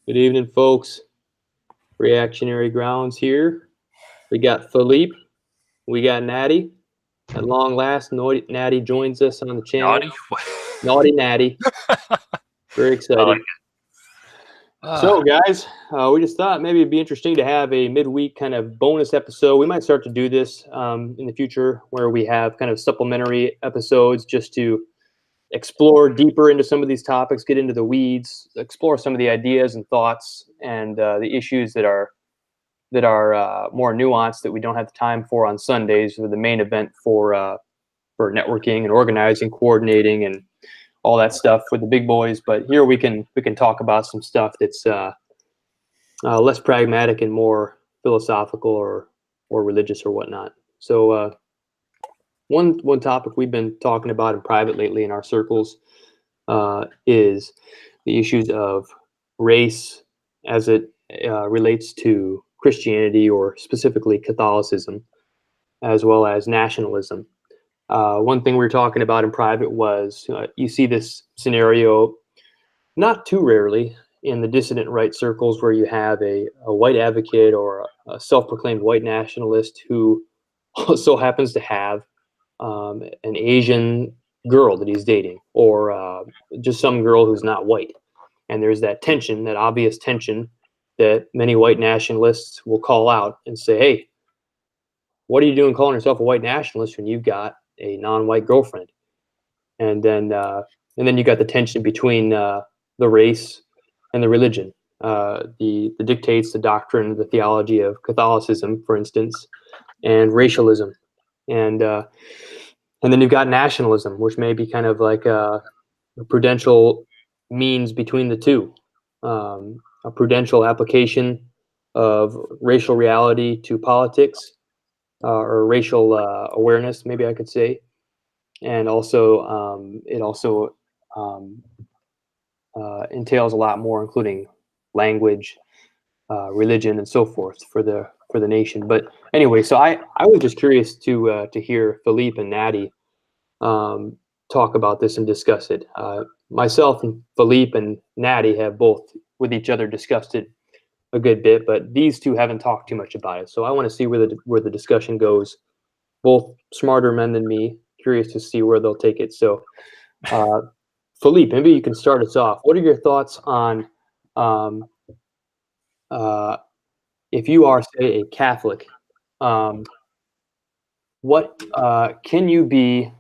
Good evening, folks. Reactionary Grounds here. We got Phillipe. We got Natty. At long last, Natty joins us on the channel. Naughty? Naughty Natty. Very excited. like So, guys, we just thought maybe it'd be interesting to have a midweek kind of bonus episode. We might start to do this in the future where we have kind of supplementary episodes just to explore deeper into some of these topics, get into the weeds, explore some of the ideas and thoughts and the issues that are more nuanced that we don't have the time for on Sundays, or the main event for networking and organizing, coordinating, and all that stuff with the big boys. But here we can talk about some stuff that's less pragmatic and more philosophical or religious or whatnot. So one topic we've been talking about in private lately in our circles is the issues of race as it relates to Christianity, or specifically Catholicism, as well as nationalism. One thing we were talking about in private was you see this scenario not too rarely in the dissident right circles, where you have a white advocate or a self-proclaimed white nationalist who also happens to have an Asian girl that he's dating, or just some girl who's not white. And there's that tension, that obvious tension that many white nationalists will call out and say, hey, what are you doing calling yourself a white nationalist when you've got a non-white girlfriend? And then you got the tension between the race and the religion, the dictates, the doctrine, the theology of Catholicism, for instance, and racialism. And then you've got nationalism, which may be kind of like a prudential means between the two, a prudential application of racial reality to politics, or racial awareness, maybe I could say. And also, it also entails a lot more, including language, religion, and so forth for the nation. But anyway, so I was just curious to hear Phillipe and Natty talk about this and discuss it. Myself and Phillipe and Natty have both with each other discussed it a good bit, but these two haven't talked too much about it. So I want to see where the discussion goes. Both smarter men than me. Curious to see where they'll take it. So, Phillipe, maybe you can start us off. What are your thoughts on if you are, say, a Catholic? What can you be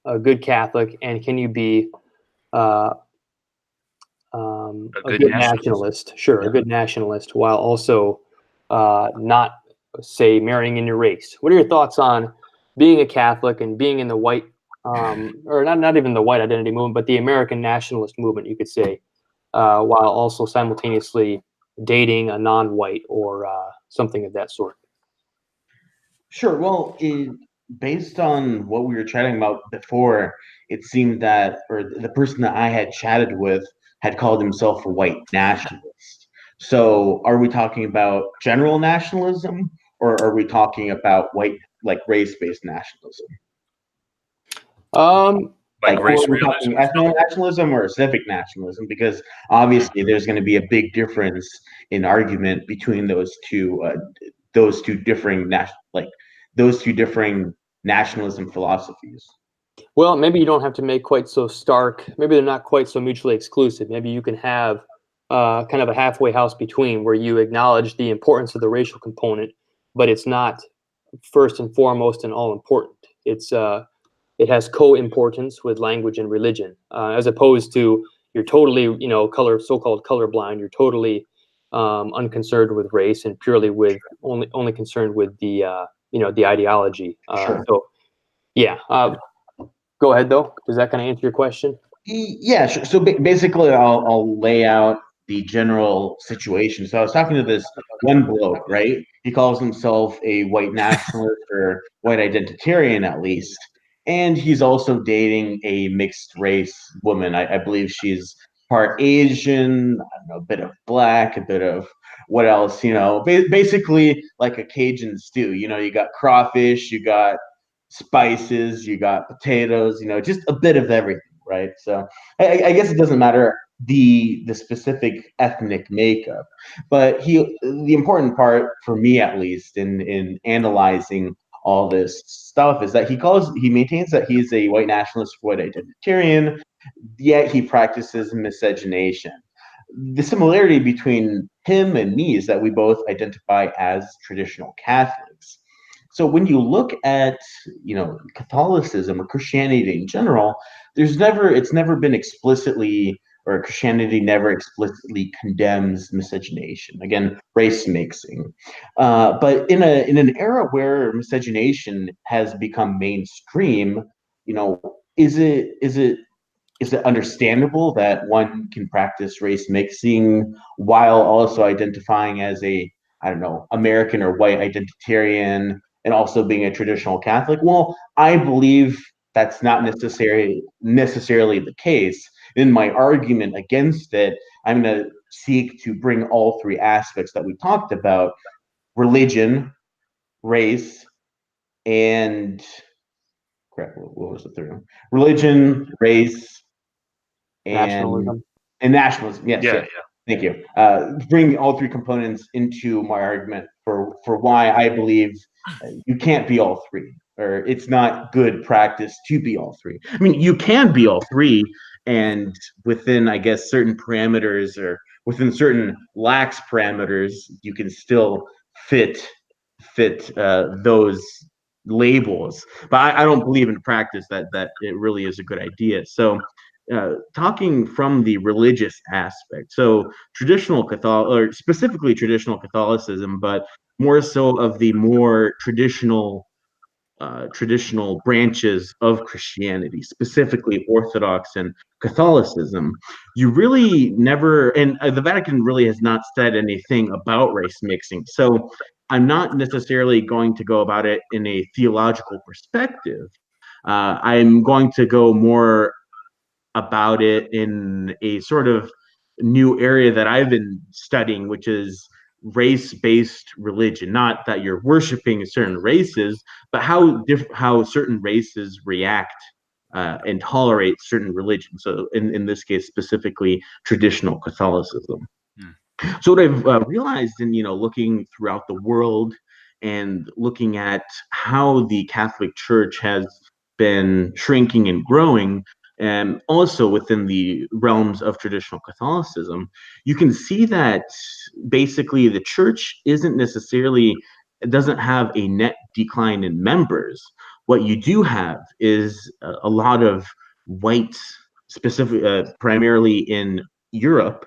a good Catholic, and can you be a good nationalist? Sure, yeah. A good nationalist, while also not, say, marrying in your race. What are your thoughts on being a Catholic and being in the white, or not even the white identity movement, but the American nationalist movement, you could say, while also simultaneously dating a non-white or something of that sort? Sure. Well, based on what we were chatting about before, it seemed that, or the person that I had chatted with had called himself a white nationalist. So are we talking about general nationalism, or are we talking about white, like race-based nationalism? Like race, are we talking ethnic nationalism or civic nationalism? Because obviously there's going to be a big difference in argument between those two differing nationalism philosophies. Well, maybe you don't have to make quite so stark. Maybe they're not quite so mutually exclusive. Maybe you can have kind of a halfway house between, where you acknowledge the importance of the racial component, but it's not first and foremost and all important. It has co-importance with language and religion, as opposed to you're totally, so-called colorblind. You're totally unconcerned with race and purely with only concerned with the the ideology. Sure. So, yeah. Go ahead, though. Does that kind of answer your question? Yeah, sure. So basically, I'll lay out the general situation. So I was talking to this one bloke, right? He calls himself a white nationalist or white identitarian, at least. And he's also dating a mixed race woman. I believe she's part Asian, I don't know, a bit of black, a bit of what else, basically like a Cajun stew. You got crawfish, you got spices, you got potatoes, just a bit of everything, right? So I guess it doesn't matter the specific ethnic makeup. But the important part for me, at least, in analyzing all this stuff, is that he maintains that he's a white nationalist, white identitarian, yet he practices miscegenation. The similarity between him and me is that we both identify as traditional Catholics. So when you look at, Catholicism or Christianity in general, it's never been explicitly, or Christianity never explicitly condemns miscegenation. Again, race mixing. But in an era where miscegenation has become mainstream, is it understandable that one can practice race mixing while also identifying as a, I don't know, American or white identitarian and also being a traditional Catholic? Well, I believe that's not necessarily the case. In my argument against it, I'm going to seek to bring all three aspects that we talked about: religion, race, and crap, what was the third one? Religion, race, and Nationalism. nationalism. Yes, Yeah, yes. Thank you. Bring all three components into my argument for why I believe you can't be all three, or it's not good practice to be all three. I mean, you can be all three, and within, I guess, certain parameters or within certain lax parameters, you can still fit those labels. But I don't believe in practice that it really is a good idea. So talking from the religious aspect, so traditional Catholic, or specifically traditional Catholicism, but more so of the more traditional branches of Christianity, specifically Orthodox and Catholicism, you really never, and the Vatican really has not said anything about race mixing. So I'm not necessarily going to go about it in a theological perspective. I'm going to go more about it in a sort of new area that I've been studying, which is race-based religion. Not that you're worshiping certain races, but how certain races react and tolerate certain religions. So in this case, specifically traditional Catholicism. So what I've realized in looking throughout the world and looking at how the Catholic Church has been shrinking and growing, and also within the realms of traditional Catholicism, you can see that basically the church doesn't have a net decline in members. What you do have is a lot of whites, primarily in Europe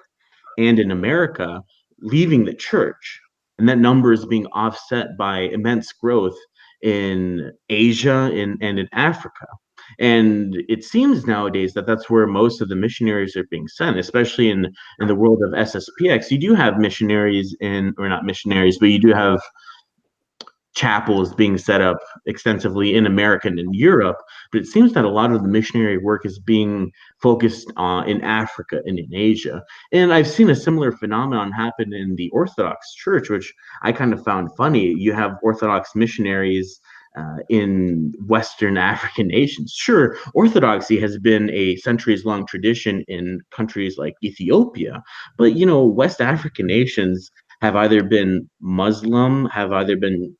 and in America, leaving the church. And that number is being offset by immense growth in Asia and in Africa. And it seems nowadays that that's where most of the missionaries are being sent, especially in the world of SSPX. You do have missionaries or not missionaries, but you do have chapels being set up extensively in America and in Europe, but it seems that a lot of the missionary work is being focused in Africa and in Asia. And I've seen a similar phenomenon happen in the Orthodox Church, which I kind of found funny. You have Orthodox missionaries in Western African nations. Sure, Orthodoxy has been a centuries-long tradition in countries like Ethiopia, but West African nations have either been Muslim, have either been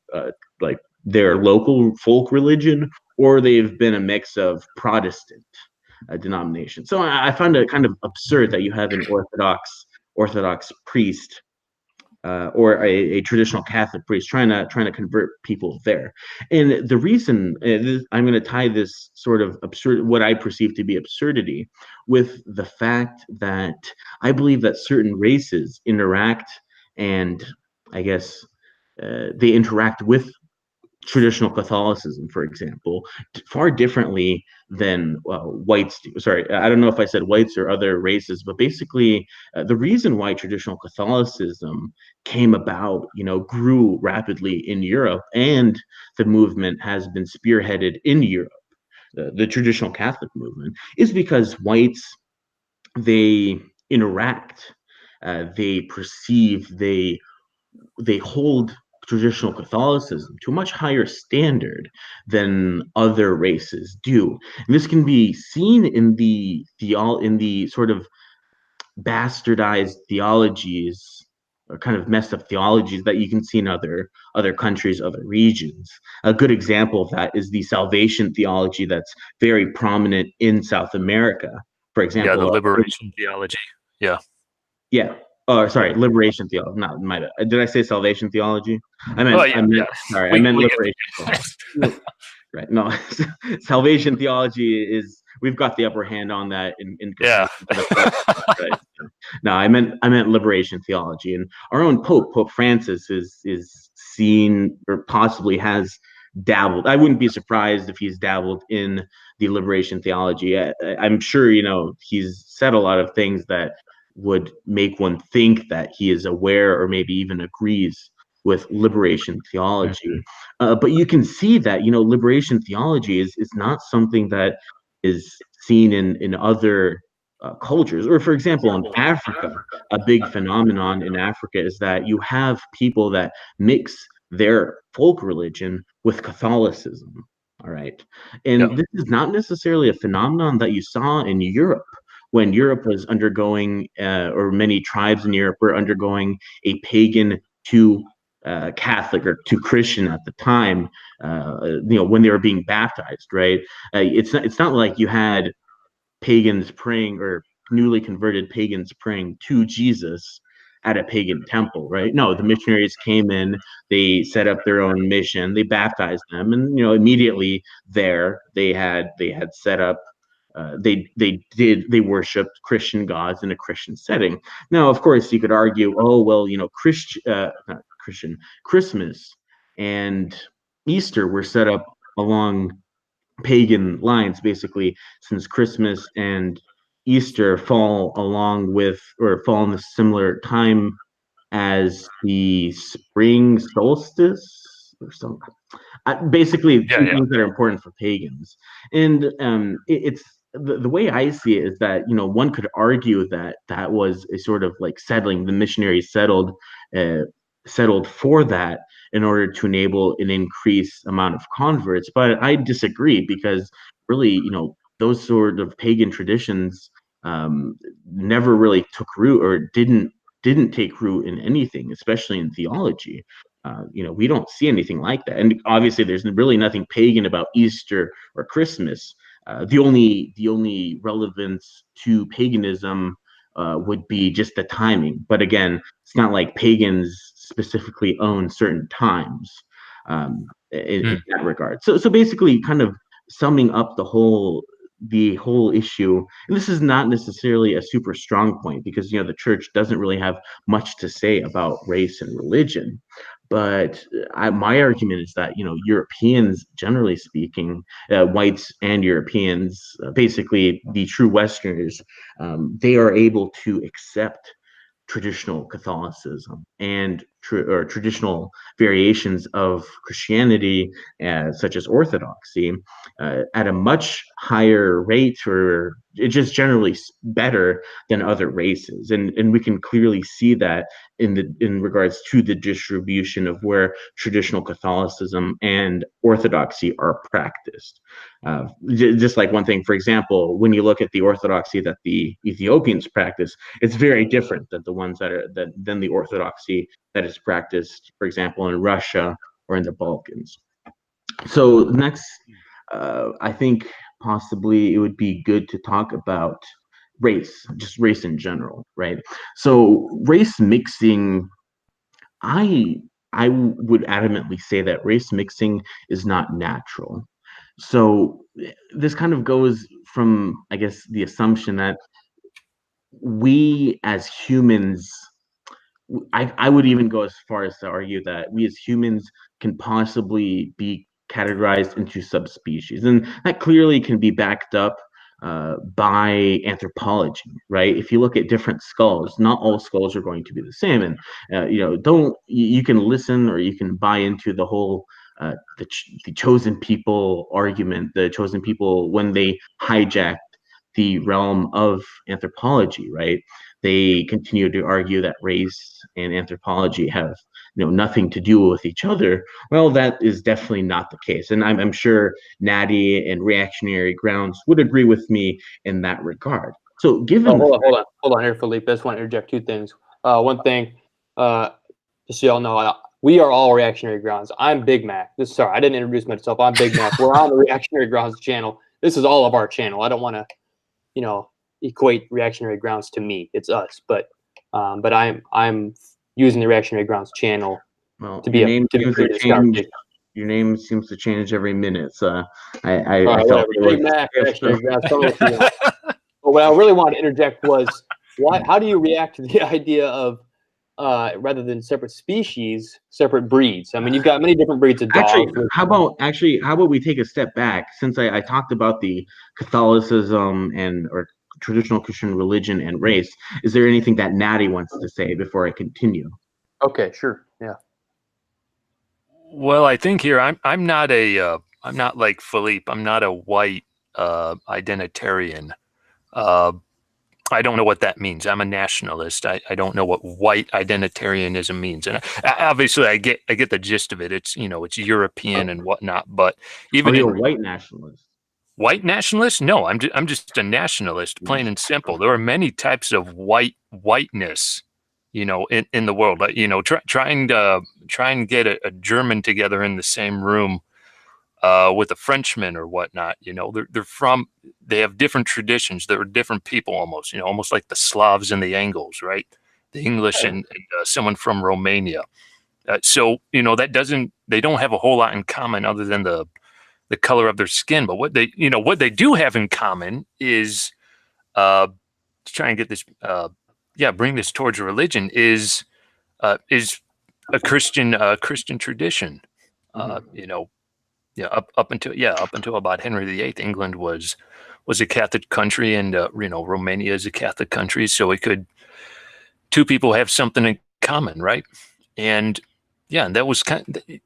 like their local folk religion, or they've been a mix of Protestant denomination. So I find it kind of absurd that you have an Orthodox priest or a traditional Catholic priest trying to convert people there. And the reason I'm going to tie this sort of absurd, what I perceive to be absurdity, with the fact that I believe that certain races interact, and I guess they interact with traditional Catholicism, for example, far differently than whites do. Sorry, I don't know if I said whites or other races, but basically the reason why traditional Catholicism came about, grew rapidly in Europe, and the movement has been spearheaded in Europe, the traditional Catholic movement, is because whites, they interact, they perceive, they hold traditional Catholicism to a much higher standard than other races do. And this can be seen in the sort of bastardized theologies or kind of messed up theologies that you can see in other countries, other regions. A good example of that is the salvation theology that's very prominent in South America. For Yeah, the example, liberation theology. Yeah. yeah. Oh, sorry, liberation theology. Not my bad. Did I say salvation theology? Oh yeah, yeah. Sorry, I We meant we liberation theology. Right. No, salvation theology is we've got the upper hand on that in yeah. Catholicism, right? No, I meant liberation theology, and our own Pope Francis is seen or possibly has dabbled. I wouldn't be surprised if he's dabbled in the liberation theology. I'm sure he's said a lot of things that would make one think that he is aware or maybe even agrees with liberation theology. But you can see that liberation theology is not something that is seen in other cultures. Or for example, in Africa, a big phenomenon in Africa is that you have people that mix their folk religion with Catholicism. All right. Yeah. And this is not necessarily a phenomenon that you saw in Europe when Europe was undergoing, or many tribes in Europe were undergoing a pagan to Catholic or to Christian at the time, when they were being baptized, right? It's not like you had pagans praying or newly converted pagans praying to Jesus at a pagan temple, right? No, the missionaries came in, they set up their own mission, they baptized them, and immediately there they had set up. They worshipped Christian gods in a Christian setting. Now, of course, you could argue, oh well, not Christian Christmas and Easter were set up along pagan lines, basically, since Christmas and Easter fall along with or fall in the similar time as the spring solstice or something. Basically, Yeah, two yeah. things that are important for pagans. And it's the way I see it is that one could argue that that was a sort of like settling. The missionaries uh, settled for that in order to enable an increased amount of converts. But I disagree because really, those sort of pagan traditions never really took root or didn't take root in anything, especially in theology. We don't see anything like that. And obviously, there's really nothing pagan about Easter or Christmas. The only relevance to paganism would be just the timing. But again, it's not like pagans specifically own certain times in that regard. So basically, kind of summing up the whole issue, and this is not necessarily a super strong point because the church doesn't really have much to say about race and religion. But my argument is that Europeans, generally speaking, whites and Europeans, basically the true Westerners, they are able to accept traditional Catholicism and or traditional variations of Christianity, such as Orthodoxy, at a much higher rate, or it's just generally better than other races, and we can clearly see that in regards to the distribution of where traditional Catholicism and Orthodoxy are practiced. Just like one thing, for example, when you look at the Orthodoxy that the Ethiopians practice, it's very different than the ones than the Orthodoxy that is practiced, for example, in Russia or in the Balkans. So next, I think possibly it would be good to talk about race, just race in general, right? So race mixing, I I would adamantly say that race mixing is not natural. So this kind of goes from, I guess, the assumption that we as humans, I would even go as far as to argue that we as humans can possibly be categorized into subspecies. And that clearly can be backed up by anthropology, right? If you look at different skulls, not all skulls are going to be the same. And, don't, you can listen or you can buy into the whole the chosen people argument, the chosen people when they hijacked the realm of anthropology, right? They continue to argue that race and anthropology have nothing to do with each other. Well, that is definitely not the case, and I'm sure Natty and reactionary grounds would agree with me in that regard. So given hold on here, Phillipe. I just want to interject two things. One thing, just so y'all know, we are all Reactionary Grounds. I'm BigMac. Sorry, I didn't introduce myself. I'm BigMac. We're on the Reactionary Grounds channel. This is all of our channel. I don't want to, equate Reactionary Grounds to me. It's us, but I'm using the Reactionary Grounds channel to be Your name seems to change every minute. So I felt BigMac, Reactionary Grounds. But what I really wanted to interject was, how do you react to the idea of rather than separate species, separate breeds? I mean, you've got many different breeds of dogs. How about we take a step back? Since I talked about the Catholicism or traditional Christian religion and race, is there anything that Natty wants to say before I continue? Okay, sure. Yeah. Well, I think here I'm not like Phillipe. I'm not a white identitarian. I don't know what that means. I'm a nationalist. I don't know what white identitarianism means, and obviously I get the gist of it. It's it's European and whatnot. But even are you a white nationalist? White nationalist? No, I'm just a nationalist, plain and simple. There are many types of whiteness, in the world. Try and get a German together in the same room with a Frenchman or whatnot. They have different traditions. They're different people almost. Almost like the Slavs and the Angles, right? The English and someone from Romania. So they don't have a whole lot in common other than the color of their skin. But what they do have in common is to try and get this, bring this towards religion is a Christian tradition. Up until about Henry VIII, England was a Catholic country, and Romania is a Catholic country. So two people have something in common, right? And and that was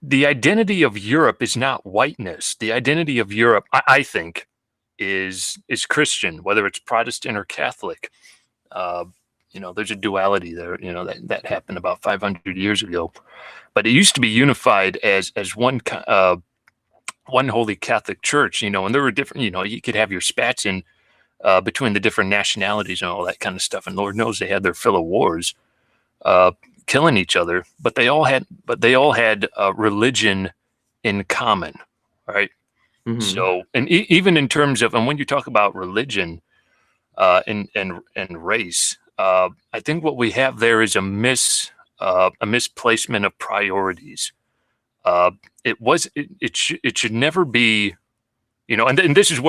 the identity of Europe is not whiteness. The identity of Europe, I think, is Christian, whether it's Protestant or Catholic. There's a duality there. That happened about 500 years ago, but it used to be unified as one holy Catholic Church. And there were different. You could have your spats in between the different nationalities and all that kind of stuff. And Lord knows they had their fill of wars. Killing each other, but they all had religion in common, right? Mm-hmm. So, and even in terms of, and when you talk about religion and race, I think what we have there is a misplacement of priorities. It should never be, and this is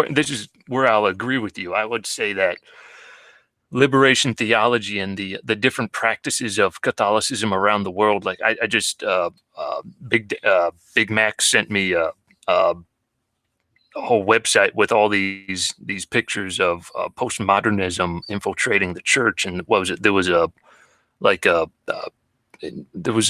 where I'll agree with you. I would say that liberation theology and the different practices of Catholicism around the world. Like I just BigMac sent me a whole website with all these pictures of postmodernism infiltrating the church. And what was it? There was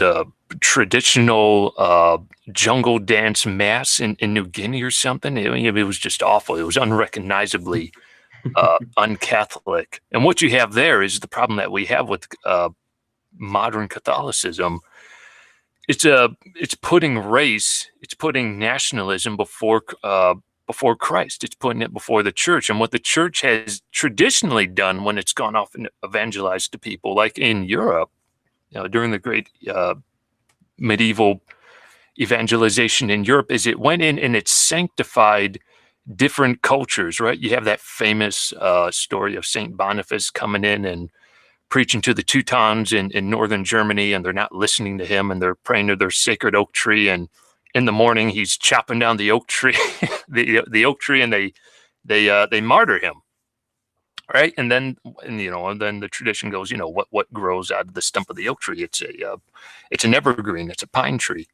a traditional jungle dance mass in New Guinea or something. It was just awful. It was unrecognizably un-Catholic. And what you have there is the problem that we have with modern Catholicism. It's putting race, it's putting nationalism before Christ. It's putting it before the church. And what the church has traditionally done when it's gone off and evangelized to people, like in Europe, during the great medieval evangelization in Europe, is it went in and it sanctified different cultures, right? You have that famous story of Saint Boniface coming in and preaching to the Teutons in northern Germany, and they're not listening to him, and they're praying to their sacred oak tree. And in the morning, he's chopping down the oak tree, the oak tree, and they martyr him, right? And then the tradition goes, what grows out of the stump of the oak tree? It's an evergreen. It's a pine tree.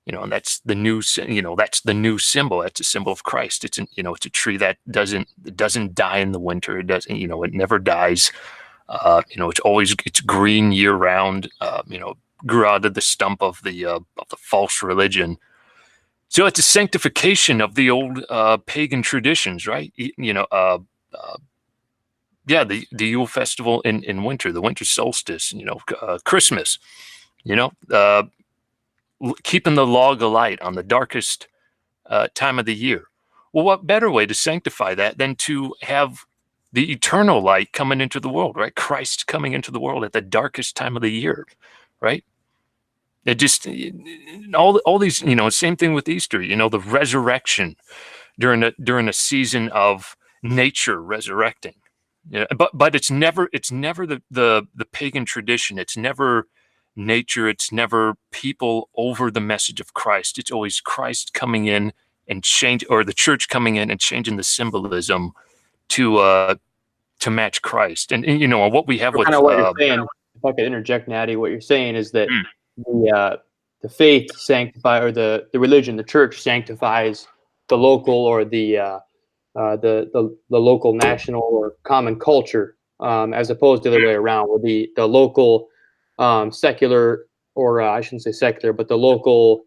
And that's the new symbol. That's a symbol of Christ. It's a tree that doesn't die in the winter. It doesn't, it never dies. It's green year round. Grew out of the stump of the false religion. So it's a sanctification of the old pagan traditions, right? The Yule festival in winter, the winter solstice. Christmas. Keeping the log alight on the darkest time of the year. Well, what better way to sanctify that than to have the eternal light coming into the world, right? Christ coming into the world at the darkest time of the year, right? It just all these, same thing with Easter, the resurrection during a season of nature resurrecting. Yeah, but it's never the pagan tradition. It's never nature. It's never people over the message of Christ. It's always Christ coming in and or the church coming in and changing the symbolism to match Christ. And what we have So with kind of what you're saying, if I could interject, Natty, what you're saying is that the faith sanctify, or the religion, the church sanctifies the local, or the local, national, or common culture, as opposed to the other way around, where the local secular, or I shouldn't say secular, but the local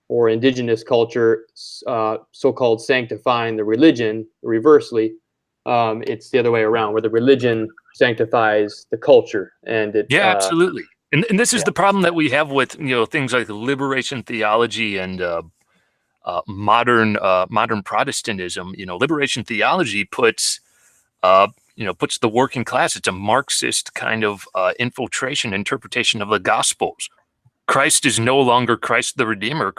or indigenous culture, so-called sanctifying the religion. Reversely, it's the other way around, where the religion sanctifies the culture, and it. Yeah, absolutely. And this is the problem that we have with things like liberation theology and modern Protestantism. Liberation theology puts the working class. It's a Marxist kind of infiltration interpretation of the Gospels. Christ is no longer Christ the Redeemer.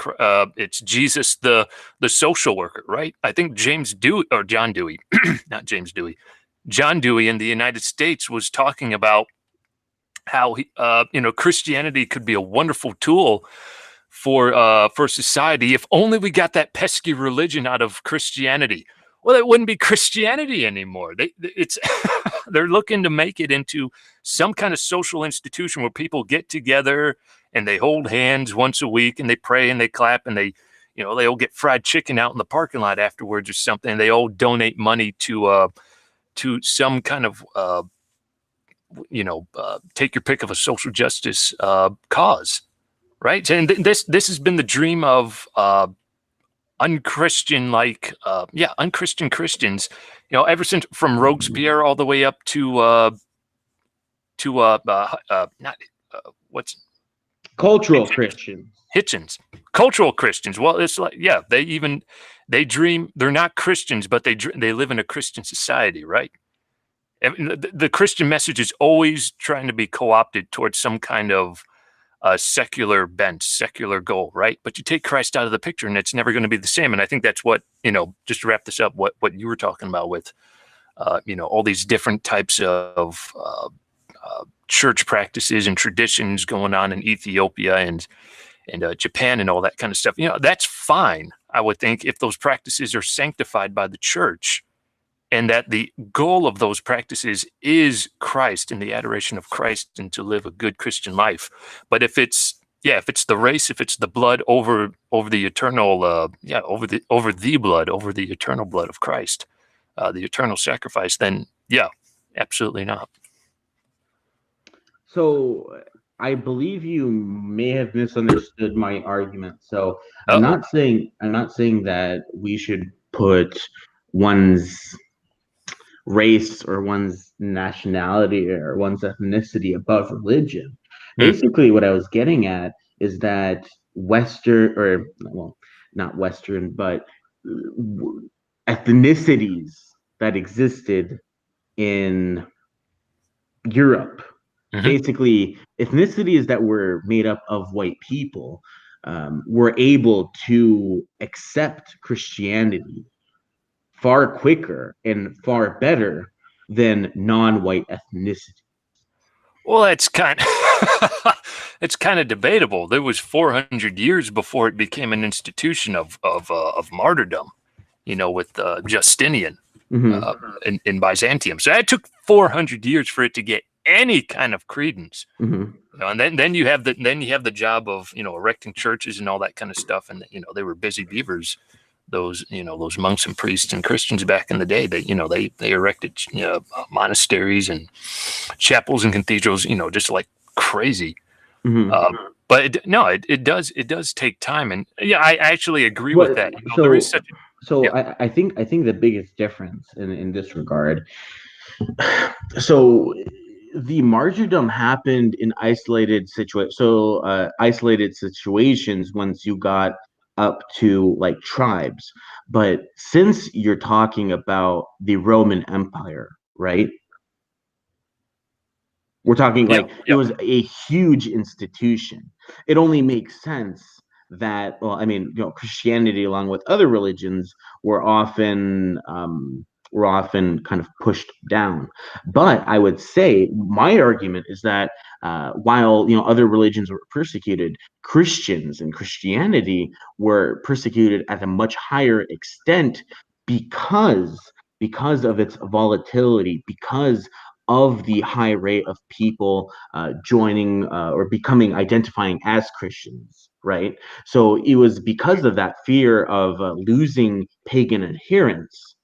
It's Jesus the social worker, right? I think John Dewey, not James Dewey, John Dewey in the United States was talking about how Christianity could be a wonderful tool for society if only we got that pesky religion out of Christianity. Well, it wouldn't be Christianity anymore. They're looking to make it into some kind of social institution where people get together and they hold hands once a week and they pray and they clap and they all get fried chicken out in the parking lot afterwards or something. And they all donate money to some kind of take your pick of a social justice cause, right? And this has been the dream of unchristian Christians, ever since, from Robespierre all the way up to what's cultural Christians. Hitchens, cultural Christians. Well, it's like, they dream. They're not Christians, but they live in a Christian society, right? The Christian message is always trying to be co-opted towards some kind of secular bent, secular goal, right? But you take Christ out of the picture and it's never going to be the same. And I think that's what, just to wrap this up, what you were talking about with, all these different types of church practices and traditions going on in Ethiopia and Japan and all that kind of stuff. That's fine, I would think, if those practices are sanctified by the church, and that the goal of those practices is Christ and the adoration of Christ and to live a good Christian life. But if it's the race, if it's the blood over the eternal, over the blood, over the eternal blood of Christ, the eternal sacrifice, then absolutely not. So I believe you may have misunderstood my argument. So I'm not saying that we should put one's race or one's nationality or one's ethnicity above religion. Basically, what I was getting at is that Western, or well, not Western, but ethnicities that existed in Europe, basically ethnicities that were made up of white people, were able to accept Christianity far quicker and far better than non-white ethnicity. Well, it's kind of debatable. There was 400 years before it became an institution of martyrdom, with Justinian in Byzantium. So it took 400 years for it to get any kind of credence. And then you have the job of erecting churches and all that kind of stuff. And they were busy beavers. Those monks and priests and Christians back in the day, they erected monasteries and chapels and cathedrals, just like crazy. But it does take time, and I actually agree with that. I think the biggest difference in this regard. So the martyrdom happened in isolated situations once you got up to like tribes. But since you're talking about the Roman Empire, right? We're talking like it was a huge institution. It only makes sense that, well, I mean, Christianity, along with other religions, were often kind of pushed down. But I would say my argument is that while other religions were persecuted, Christians and Christianity were persecuted at a much higher extent because of its volatility, because of the high rate of people joining or identifying as Christians, right? So it was because of that fear of losing pagan adherents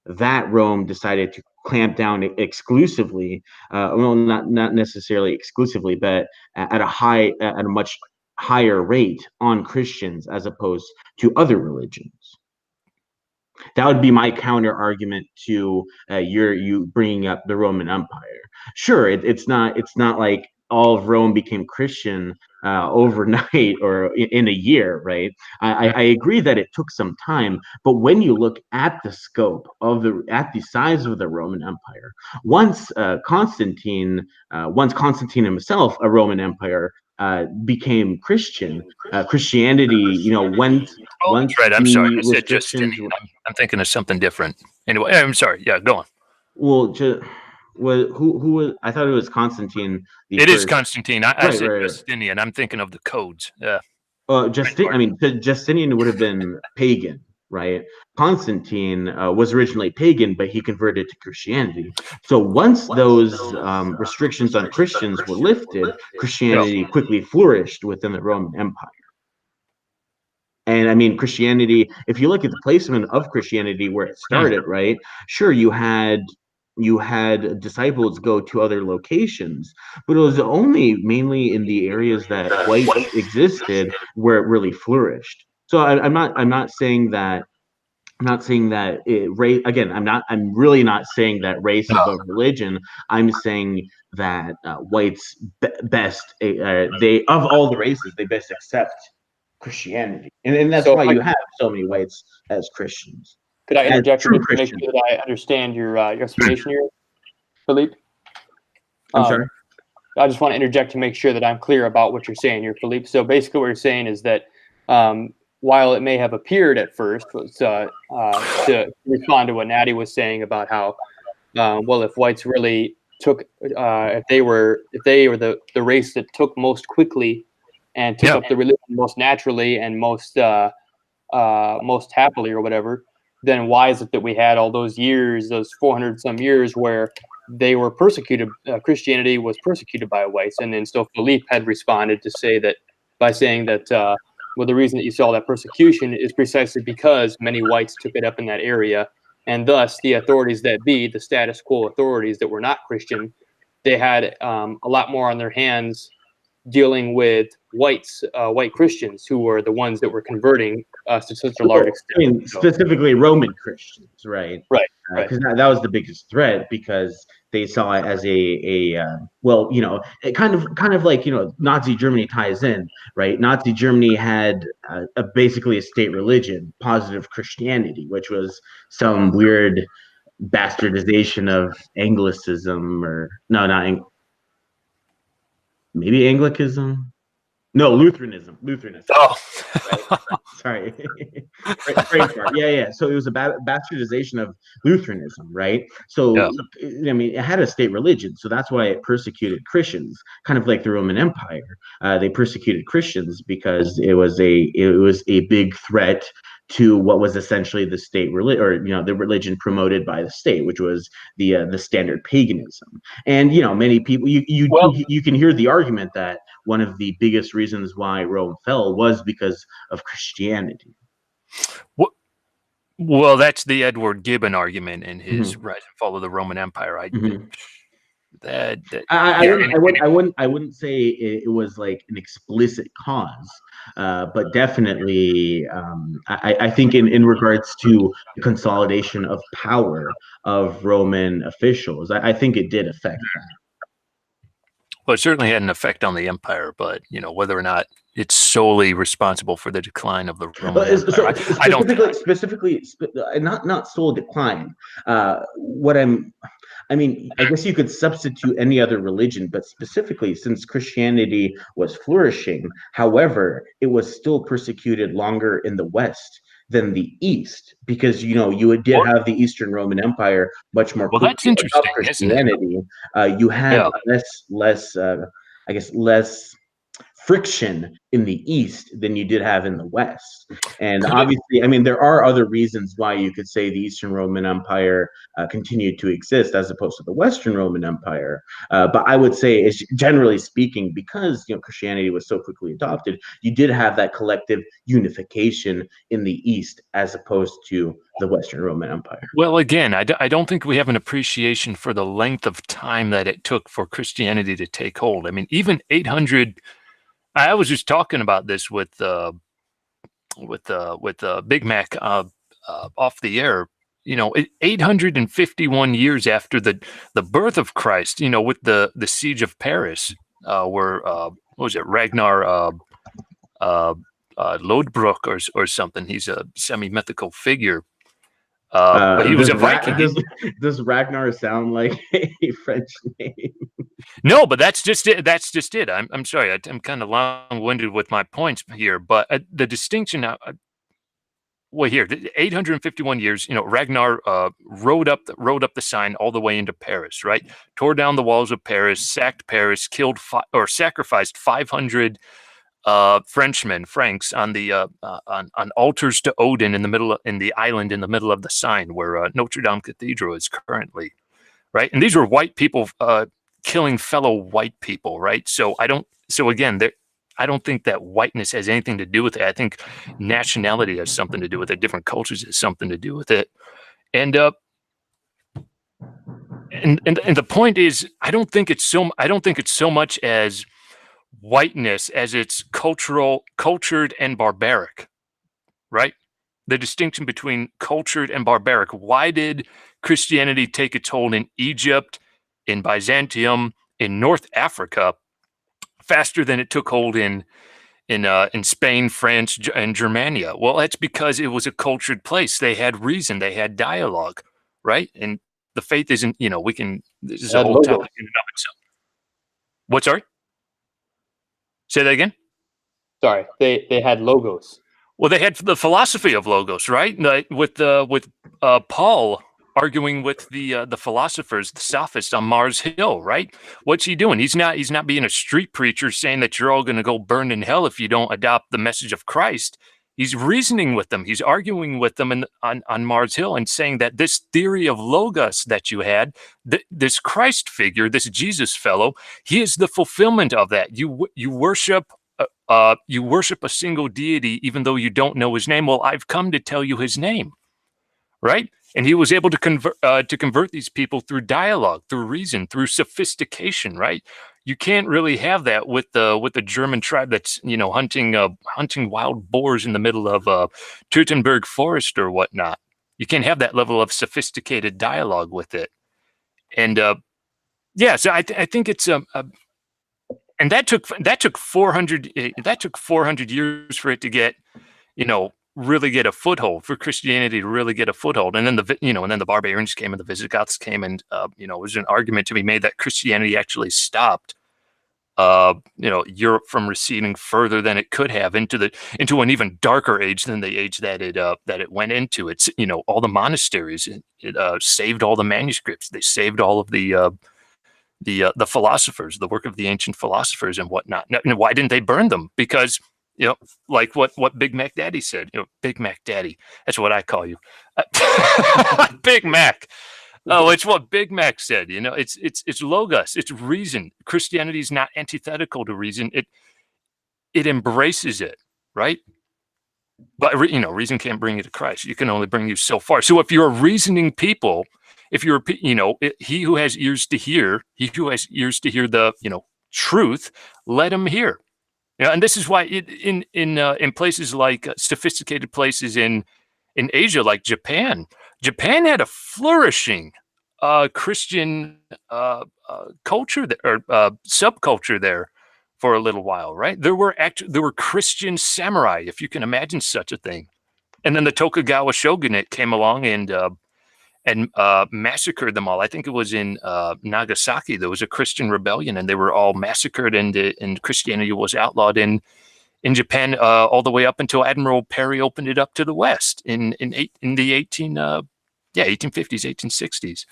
that Rome decided to clamp down exclusively, well, not necessarily exclusively, but at a much higher rate on Christians as opposed to other religions. That would be my counter argument to you bringing up the Roman Empire. Sure, it's not like all of Rome became Christian overnight or in a year, right? I agree that it took some time, but when you look at the scope of the size of the Roman Empire, once Constantine himself, a Roman Empire, became Christian, Christianity, once right. I'm sorry. the I said restrictions. Justinian. I'm thinking of something different. Anyway, I'm sorry. Yeah, go on. Well, who was? I thought it was Constantine the It is first. Constantine. I Right, said right, right. Justinian. I'm thinking of the codes. Yeah. Justinian would have been pagan, right? Constantine was originally pagan, but he converted to Christianity. So once those restrictions on Christians were lifted, Christianity quickly flourished within the Roman Empire. And I mean, Christianity, if you look at the placement of Christianity where it started, right? Sure, you had disciples go to other locations, but it was only mainly in the areas that whites existed where it really flourished. So I'm not saying that race again. I'm really not saying that race is above religion. I'm saying that whites they of all the races they best accept Christianity, and that's why you have so many whites as Christians. Could I interject true to make sure that I understand your explanation here, Phillipe? I'm sorry. I just want to interject to make sure that I'm clear about what you're saying here, Phillipe. So basically, what you're saying is that while it may have appeared at first, was to respond to what Natty was saying about how, well, if whites really took, if they were the race that took most quickly and took up the religion most naturally and most happily or whatever, then why is it that we had all those years, those 400 some years where they were persecuted, Christianity was persecuted by whites? And then so Phillipe had responded to say that by saying that, well, the reason that you saw that persecution is precisely because many whites took it up in that area. And thus the authorities that be, the status quo authorities that were not Christian, they had a lot more on their hands dealing with white Christians who were the ones that were converting to such a large extent. I mean, specifically Roman Christians, right? Right. Because that was the biggest threat, because they saw it as well, it kind of like, Nazi Germany ties in, right? Nazi Germany had basically a state religion, positive Christianity, which was some weird bastardization of Anglicism, or no, not maybe Anglicanism. No, Lutheranism. Oh, right? Sorry. Yeah. So it was a bastardization of Lutheranism, right? So, I mean, it had a state religion, so that's why it persecuted Christians, kind of like the Roman Empire. They persecuted Christians because it was a big threat to what was essentially the state religion, or the religion promoted by the state, which was the standard paganism. And many people, you can hear the argument that one of the biggest reasons why Rome fell was because of Christianity. Well, that's the Edward Gibbon argument in his Rise and Fall of the Roman Empire. I wouldn't say it was like an explicit cause, but definitely, I think in regards to the consolidation of power of Roman officials, I think it did affect that. Well, it certainly had an effect on the empire, but whether or not it's solely responsible for the decline of the Roman Empire, specifically, not sole decline. I mean, I guess you could substitute any other religion, but specifically since Christianity was flourishing, however, it was still persecuted longer in the West than the East, because you did have the Eastern Roman Empire much more Well, that's quickly adopt interesting, isn't it? Christianity. You had Yeah. less friction in the East than you did have in the West. And Could it? obviously, I mean, there are other reasons why you could say the Eastern Roman Empire continued to exist as opposed to the Western Roman Empire. But I would say, generally speaking, because Christianity was so quickly adopted, you did have that collective unification in the East as opposed to the Western Roman Empire. Well, again, I don't think we have an appreciation for the length of time that it took for Christianity to take hold. I mean, even 800. I was just talking about this with BigMac off the air. 851 years after the birth of Christ. With the siege of Paris, where what was it, Ragnar Lodbrok or something. He's a semi-mythical figure. But he was a Viking. Does Ragnar sound like a French name? No, but that's just it. That's just it. I'm sorry. I'm kind of long-winded with my points here, but the distinction. Well, here, 851 years. Ragnar rode up the Seine all the way into Paris. Right, tore down the walls of Paris, sacked Paris, killed or sacrificed 500 Franks on the on altars to Odin in the island in the middle of the Seine, where Notre Dame Cathedral is currently. Right, and these were white people killing fellow white people, right? So I don't think that whiteness has anything to do with it. I think nationality has something to do with it. Different cultures has something to do with it. And the point is, I don't think it's so much as whiteness as it's cultured and barbaric, right? The distinction between cultured and barbaric. Why did Christianity take its hold in Egypt, in Byzantium, in North Africa, faster than it took hold in Spain, France, and Germania? Well, that's because it was a cultured place. They had reason, they had dialogue, right? And the faith isn't, this is a whole topic in and of itself. What, sorry? Say that again? Sorry, they had logos. Well, they had the philosophy of logos, right? With Paul arguing with the philosophers, the sophists on Mars Hill, right? What's he doing? He's not being a street preacher saying that you're all going to go burn in hell if you don't adopt the message of Christ. He's reasoning with them. He's arguing with them on Mars Hill and saying that this theory of logos that you had, this Christ figure, this Jesus fellow, he is the fulfillment of that. You worship a single deity even though you don't know his name. Well, I've come to tell you his name, right? And he was able to convert these people through dialogue, through reason, through sophistication, right? You can't really have that with the German tribe that's hunting wild boars in the middle of Teutoburg Forest or whatnot. You can't have that level of sophisticated dialogue with it. And so I think it's and that took 400 years for it to get, really get a foothold, for Christianity to really get a foothold. And then the barbarians came and the Visigoths came, and it was an argument to be made that Christianity actually stopped Europe from receding further than it could have into an even darker age than the age that it went into. It's all the monasteries, it saved all the manuscripts, they saved all of the philosophers, the work of the ancient philosophers and whatnot. Now, why didn't they burn them? Because like what Big Mac Daddy said, Big Mac Daddy, that's what I call you. Big Mac. Oh, it's what Big Mac said. It's logos, it's reason. Christianity is not antithetical to reason. It embraces it, right? But reason can't bring you to Christ. You can only bring you so far. So if you're a reasoning people, if you're he who has ears to hear, the truth, let him hear. And this is why in places like sophisticated places in Asia, like Japan had a flourishing Christian culture there, or subculture there for a little while, right? There were Christian samurai, if you can imagine such a thing. And then the Tokugawa shogunate came along and massacred them all. I think it was in Nagasaki. There was a Christian rebellion, and they were all massacred, and Christianity was outlawed in Japan all the way up until Admiral Perry opened it up to the West in the 1850s, 1860s.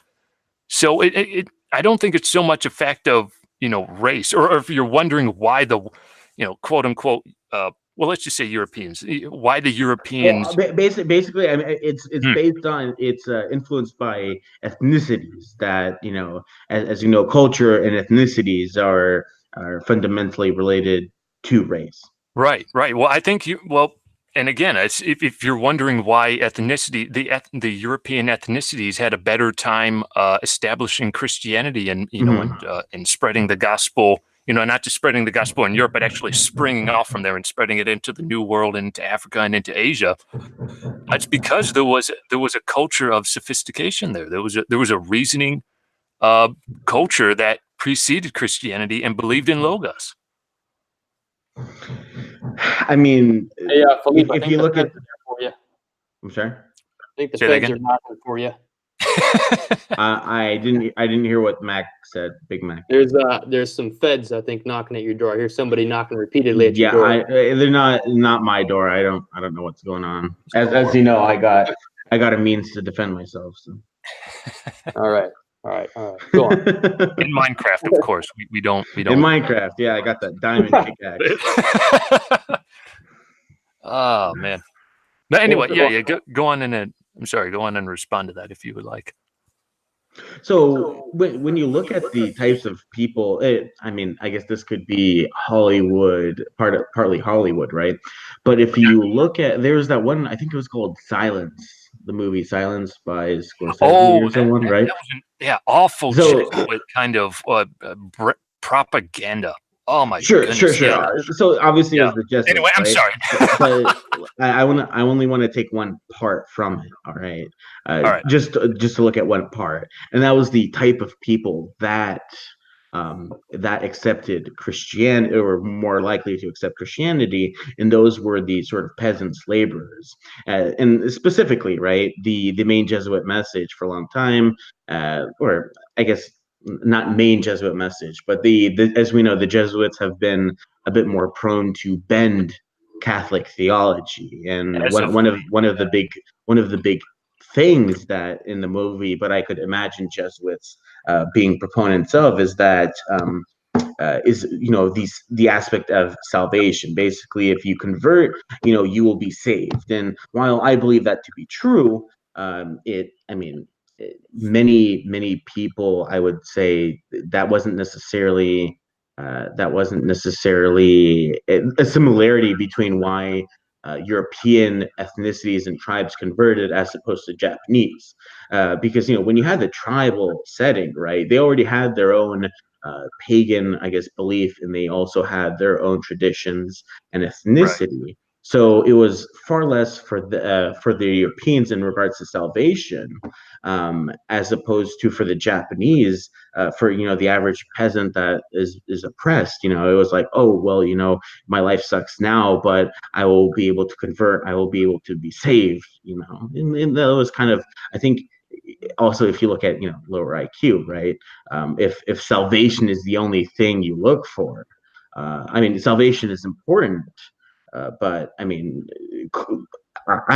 So I don't think it's so much a fact of race, or if you're wondering why the quote unquote well, let's just say Europeans. Why the Europeans? Well, basically, I mean, it's based on it's influenced by ethnicities that as you know, culture and ethnicities are fundamentally related to race. Right. Well, I think and again, if you're wondering why ethnicity, the European ethnicities had a better time establishing Christianity and and spreading the gospel. Not just spreading the gospel in Europe, but actually springing off from there and spreading it into the New World, into Africa, and into Asia. It's because there was a culture of sophistication there. There was a reasoning culture that preceded Christianity and believed in logos. I mean, Phillipe, if you look at, for you. I'm sorry. I think the feds are knocking for you. I didn't hear what Mac said. BigMac. There's some feds, I think, knocking at your door. I hear somebody knocking repeatedly at your door. They're not my door. I don't know what's going on. As you know, I got a means to defend myself. So. All right. Go on. In Minecraft, of course, we don't. In Minecraft, yeah, I got that diamond pickaxe. Oh man. But anyway, go on and go on and respond to that if you would like. So when you look at the types of people, I guess this could be Hollywood, partly Hollywood, right? But if you look at, there's that one, I think it was called Silence, the movie Silence by Scorsese or someone, right? That was awful shit with kind of propaganda. Oh my goodness. Sure. Yeah. So obviously it was the Jesuits. Anyway, I'm sorry. But I only want to take one part from it. All right. All right. Just to look at one part, and that was the type of people that accepted Christianity, or more likely to accept Christianity, and those were the sort of peasants, laborers, and specifically, right, the main Jesuit message for a long time, or I guess not main Jesuit message, but the as we know, the Jesuits have been a bit more prone to bend Catholic theology, and one of the big things that in the movie, but I could imagine Jesuits being proponents of, is that the aspect of salvation. Basically, if you convert, you will be saved. And while I believe that to be true, many people, I would say, that wasn't necessarily a similarity between why European ethnicities and tribes converted as opposed to Japanese, because when you had the tribal setting, right, they already had their own pagan, I guess, belief, and they also had their own traditions and ethnicity. Right. So it was far less for the Europeans in regards to salvation, as opposed to for the Japanese, for the average peasant that is oppressed. It was like, oh well, my life sucks now, but I will be able to convert. I will be able to be saved. And that was kind of, I think. Also, if you look at lower IQ, right? If salvation is the only thing you look for, salvation is important. But I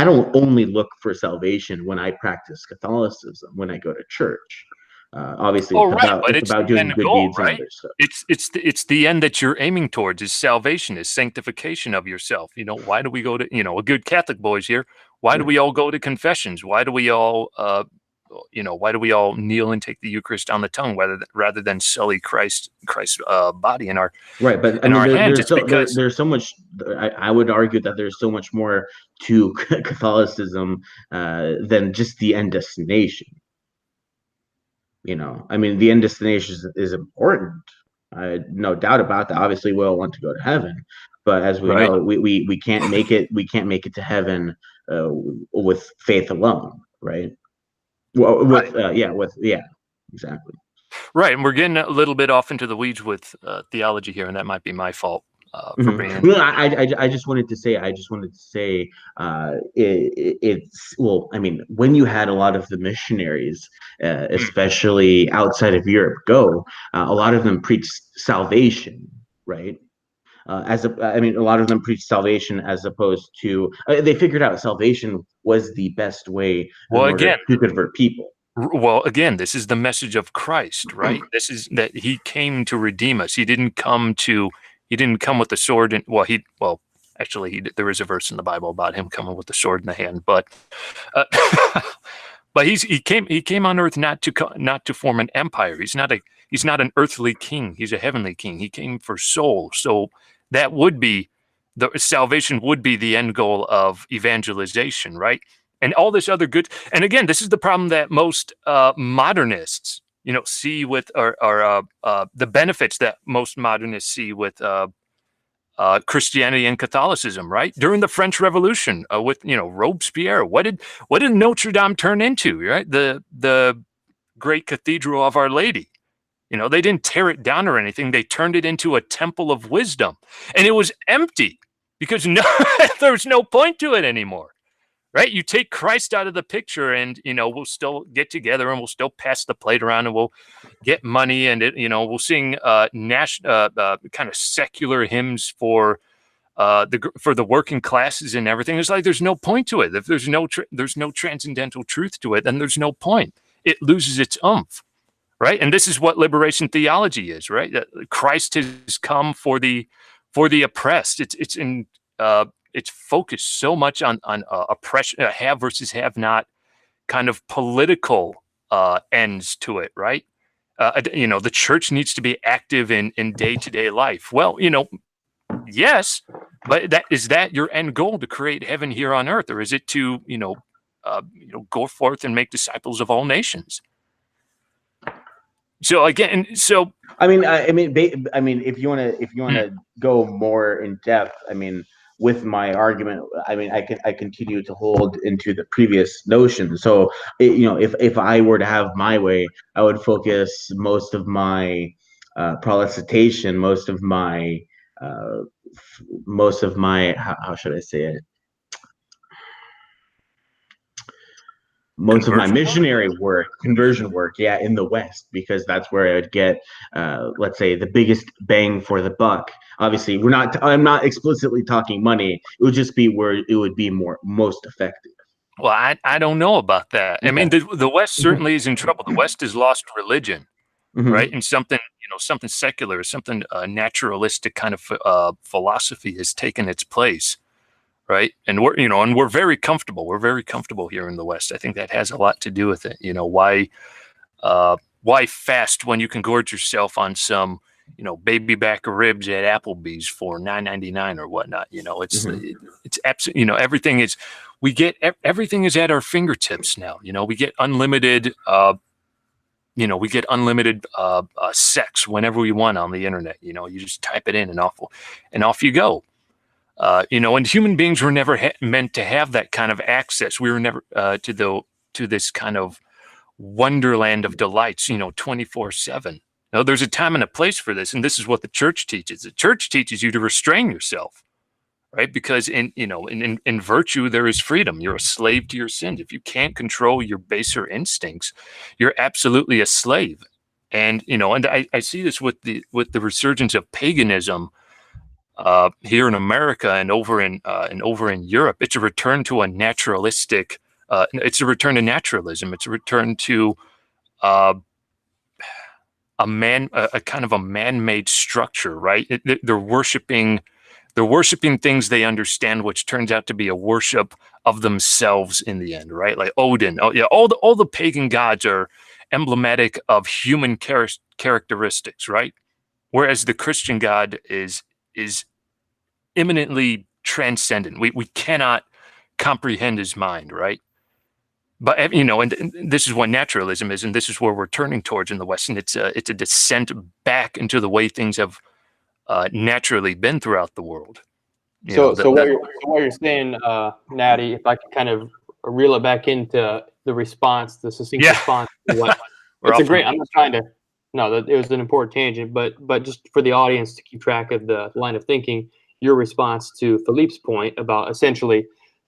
don't only look for salvation when I practice Catholicism, when I go to church. Obviously, it's about doing good deeds, right? And other stuff. It's the end that you're aiming towards, is salvation, is sanctification of yourself. Why do we go to a good Catholic boys here? Why do we all go to confessions? Why do we all kneel and take the Eucharist on the tongue rather than sully Christ's body in our right? But there's so much. I would argue that there's so much more to Catholicism than just the end destination. The end destination is important. No doubt about that. Obviously, we all want to go to heaven, but as we know, we can't make it. We can't make it to heaven with faith alone, right? Well, exactly. Right, and we're getting a little bit off into the weeds with theology here, and that might be my fault. for being. Well, I just wanted to say, it's, well, I mean, when you had a lot of the missionaries, especially outside of Europe, a lot of them preached salvation, right? I mean, a lot of them preached salvation as opposed to, they figured out salvation was the best way in Well, order again, to convert people. Well, again, this is the message of Christ, right? This is that he came to redeem us. He didn't come with the sword. And actually, there is a verse in the Bible about him coming with the sword in the hand, but uh, but he came on earth not to form an empire. He's not an earthly king. He's a heavenly king. He came for souls. So that would be the salvation would be the end goal of evangelization, right? And all this other good. And again, this is the problem that most modernists, see with the benefits that most modernists see with Christianity and Catholicism, right? During the French Revolution, with Robespierre, what did Notre Dame turn into, right? The great cathedral of Our Lady. They didn't tear it down or anything. They turned it into a temple of wisdom, and it was empty because there was no point to it anymore. Right? You take Christ out of the picture and, we'll still get together and we'll still pass the plate around and we'll get money and, we'll sing kind of secular hymns for the working classes and everything. It's like there's no point to it. If there's no transcendental truth to it, then there's no point. It loses its oomph, right? And this is what liberation theology is, right? Christ has come for the oppressed. It's focused so much on oppression, have versus have not, kind of political ends to it, right? The church needs to be active in day-to-day life. Well, yes, but is that your end goal, to create heaven here on earth, or is it to go forth and make disciples of all nations? So again, I mean, if you want to go more in depth, I mean, with my argument, I mean, I continue to hold into the previous notion. So, if I were to have my way, I would focus most of my prolexitation, most of my how should I say it? Most of my missionary work, conversion work, in the West, because that's where I would get, let's say, the biggest bang for the buck. Obviously, I'm not explicitly talking money. It would just be where it would be most effective. Well, I don't know about that. Okay. I mean, the West certainly is in trouble. The West has lost religion, right? And something secular, something naturalistic kind of philosophy has taken its place. Right. And we're very comfortable. We're very comfortable here in the West. I think that has a lot to do with it. Why fast when you can gorge yourself on some, baby back ribs at Applebee's for $9.99 or whatnot? It's absolutely, everything is at our fingertips now. We get unlimited, sex whenever we want on the internet. You just type it in and off you go. And human beings were never meant to have that kind of access. We were never to this kind of wonderland of delights, 24/7. There's a time and a place for this, and this is what the church teaches. The church teaches you to restrain yourself, right? Because in virtue there is freedom. You're a slave to your sins. If you can't control your baser instincts, you're absolutely a slave. And I see this with the resurgence of paganism. Here in America and over in Europe, it's a return to a naturalistic. It's a return to naturalism. It's a return to a kind of a man-made structure, right? They're worshiping things they understand, which turns out to be a worship of themselves in the end, right? Like Odin. Oh yeah, all the pagan gods are emblematic of human characteristics, right? Whereas the Christian God is imminently transcendent. We cannot comprehend his mind, right? But and this is what naturalism is, and this is where we're turning towards in the West. And it's a descent back into the way things have naturally been throughout the world. So what you're saying, Natty, if I could kind of reel it back into the response, the succinct response to what it's a great. I'm not trying to No, that it was an important tangent, but just for the audience to keep track of the line of thinking, your response to Philippe's point about essentially,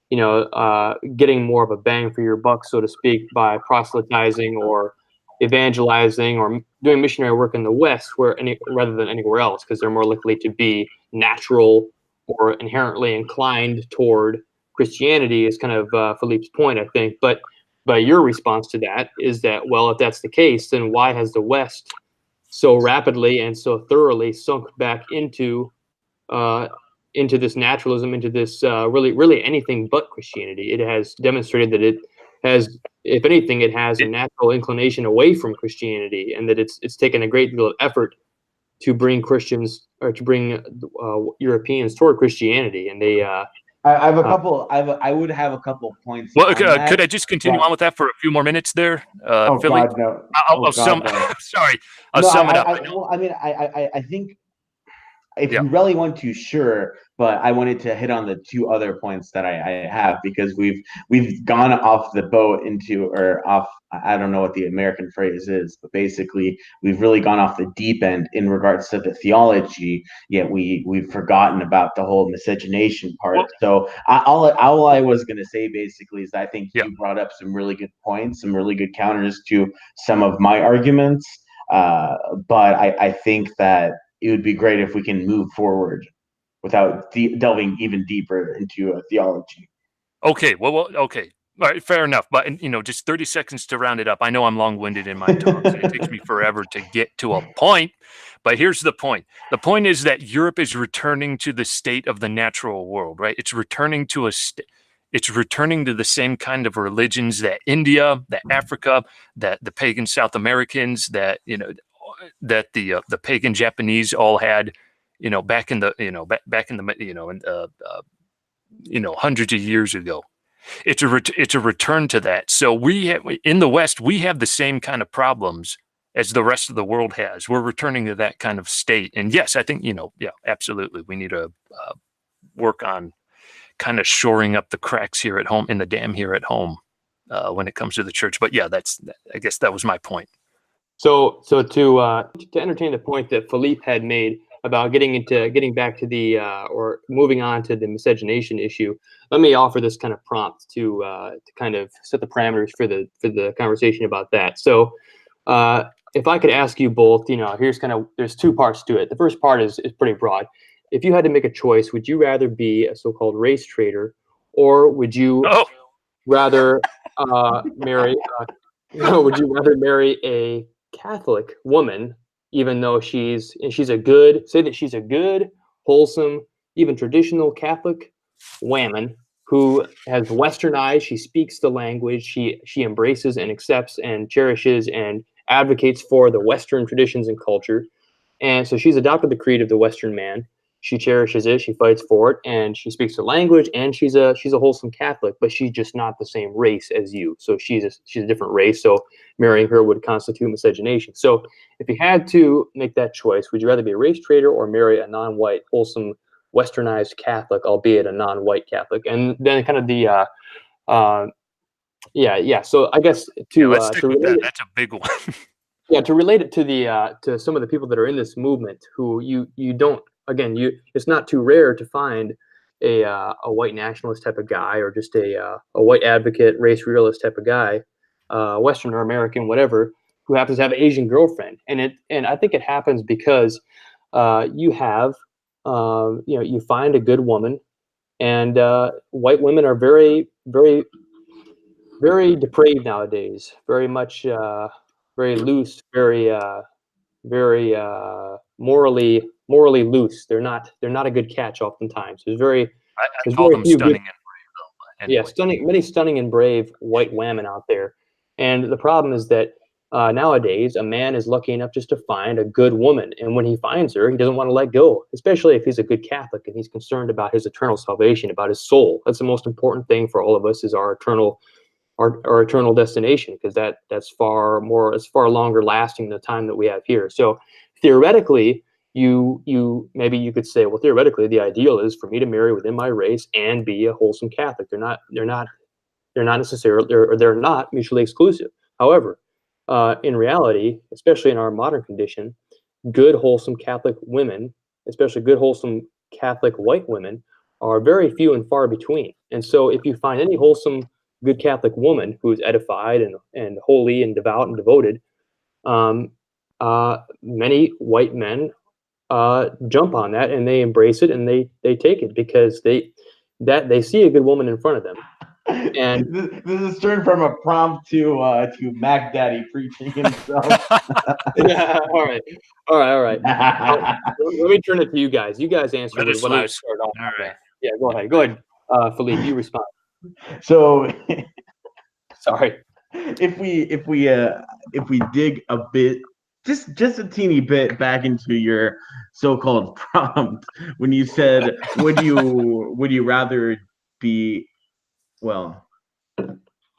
getting more of a bang for your buck, so to speak, by proselytizing or evangelizing or doing missionary work in the West, rather than anywhere else, because they're more likely to be natural or inherently inclined toward Christianity, is kind of Philippe's point, I think. But your response to that is that, well, if that's the case, then why has the West so rapidly and so thoroughly sunk back into this naturalism, into this really anything but Christianity? It has demonstrated that it has, if anything, it has a natural inclination away from Christianity, and that it's taken a great deal of effort to bring Christians, or to bring Europeans toward Christianity, and they. I have a couple. I would have a couple points. Well, on that, could I just continue on with that for a few more minutes there, oh Philly? God, no. I'll sum. No. Sorry, I'll No, sum it up. well, I mean, I think if Yeah. you really want to, sure. But I wanted to hit on the two other points that I have, because we've gone off the boat into, or off. I don't know what the American phrase is, but basically we've really gone off the deep end in regards to the theology. Yet we've forgotten about the whole miscegenation part. Well, So all I was gonna say basically is I think yeah. you brought up some really good points, some really good counters to some of my arguments. But I think that it would be great if we can move forward without delving even deeper into a theology. Okay. Well, okay. All right, fair enough. But just 30 seconds to round it up. I know I'm long-winded in my talks, and it takes me forever to get to a point. But here's the point. The point is that Europe is returning to the state of the natural world, right? It's returning to it's returning to the same kind of religions that India, that Africa, that the pagan South Americans, that that the pagan Japanese all had, back in the back in the hundreds of years ago. It's a return to that. So in the West, we have the same kind of problems as the rest of the world has. We're returning to that kind of state. And yes, I think, yeah, absolutely. We need to work on kind of shoring up the cracks here at home, in the dam here at home, when it comes to the church. But yeah, I guess that was my point. So to entertain the point that Phillipe had made about getting back to the or moving on to the miscegenation issue, let me offer this kind of prompt to kind of set the parameters for the conversation about that. So if I could ask you both, there's two parts to it. The first part is pretty broad. If you had to make a choice, would you rather be a so-called race traitor, or would you rather marry? Would you rather marry a Catholic woman, even though she's a good, wholesome, even traditional Catholic woman who has Western eyes? She speaks the language. She embraces and accepts and cherishes and advocates for the Western traditions and culture. And so she's adopted the creed of the Western man. She cherishes it. She fights for it, and she speaks the language. And she's a wholesome Catholic, but she's just not the same race as you. So she's a different race. So marrying her would constitute miscegenation. So if you had to make that choice, would you rather be a race traitor or marry a non-white, wholesome, Westernized Catholic, albeit a non-white Catholic? And then kind of the yeah. So I guess let's stick with that. That's a big one. Yeah, to relate it to the to some of the people that are in this movement, who you don't, again, it's not too rare to find a white nationalist type of guy, or just a white advocate, race realist type of guy, Western or American, whatever, who happens to have an Asian girlfriend, and I think it happens because you have you find a good woman, and white women are very very very depraved nowadays, very much very loose, very morally loose. They're not a good catch oftentimes. I There's call very them few stunning good, and brave, though. Anyway. many stunning and brave white women out there. And the problem is that nowadays a man is lucky enough just to find a good woman, and when he finds her, he doesn't want to let go, especially if he's a good Catholic and he's concerned about his eternal salvation, about his soul. That's the most important thing for all of us, is our eternal destination, because it's far longer lasting than the time that we have here. So theoretically, maybe you could say, well, theoretically, the ideal is for me to marry within my race and be a wholesome Catholic. They're not necessarily, they're not mutually exclusive. However, in reality, especially in our modern condition, good, wholesome Catholic women, especially good, wholesome Catholic white women, are very few and far between. And so if you find any wholesome, good Catholic woman who is edified and holy and devout and devoted, many white men jump on that and they embrace it and they take it because they see a good woman in front of them. And this is turned from a prompt to Mac Daddy preaching himself. Yeah, all right. Let me turn it to you guys. You guys answer with what I start off. All right. Yeah, go ahead. Phillipe, you respond. So, Sorry. if we dig a bit, just a teeny bit back into your so-called prompt, when you said, would you rather be, well,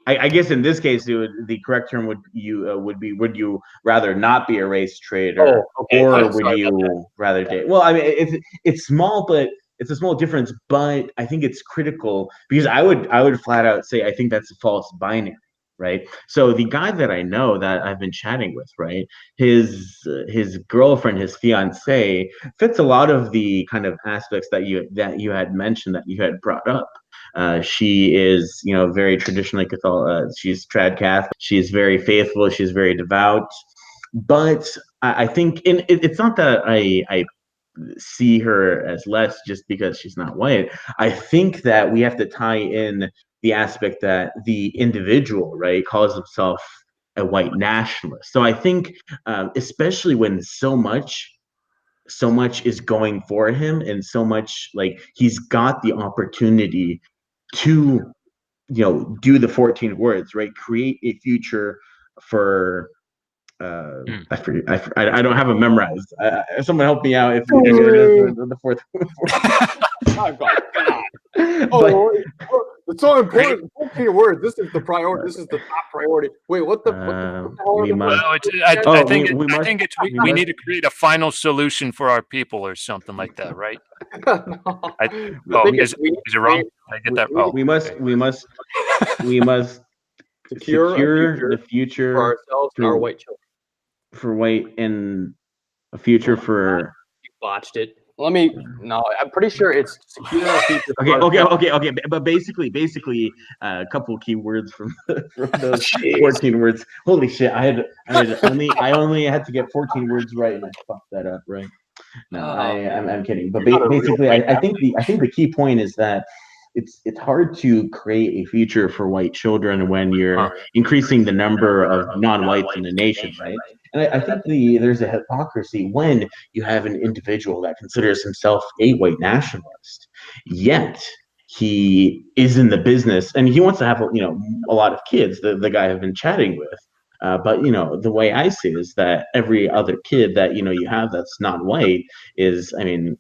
I guess in this case, the correct term would be would you rather not be a race traitor, or would you rather date? Well, I mean, it's small, but it's a small difference. But I think it's critical because I would flat out say I think that's a false binary, right? So the guy that I know that I've been chatting with, right, his girlfriend, his fiance, fits a lot of the kind of aspects that you had mentioned, that you had brought up. She is, very traditionally Catholic. She's trad Catholic. She's very faithful. She's very devout. But I think, and it's not that I see her as less just because she's not white. I think that we have to tie in the aspect that the individual, right, calls himself a white nationalist. So I think, especially when so much is going for him, and so much, like, he's got the opportunity to do the 14 words, right, create a future for I forget, I don't have them memorized. Someone help me out if it is the fourth. Oh God. It's so important. 14 words. This is the priority. This is the top priority. Wait, what the hell? We must. I think we need to create a final solution for our people or something like that, right? Is it wrong? Did I get that? Oh, we must secure the future for ourselves and our white children. For white, and a future for. You botched it. No, I'm pretty sure it's secure our future. Okay. But basically, a couple of key words from those 14 words. Holy shit! I only had to get 14 words right, and I fucked that up, right? No, I'm kidding. But basically, I think the key point is that it's hard to create a future for white children when you're increasing the number of non-whites in the nation, right? And I think there's a hypocrisy when you have an individual that considers himself a white nationalist, yet he is in the business and he wants to have a lot of kids. The guy I've been chatting with. But the way I see it is that every other kid that you have that's non-white is in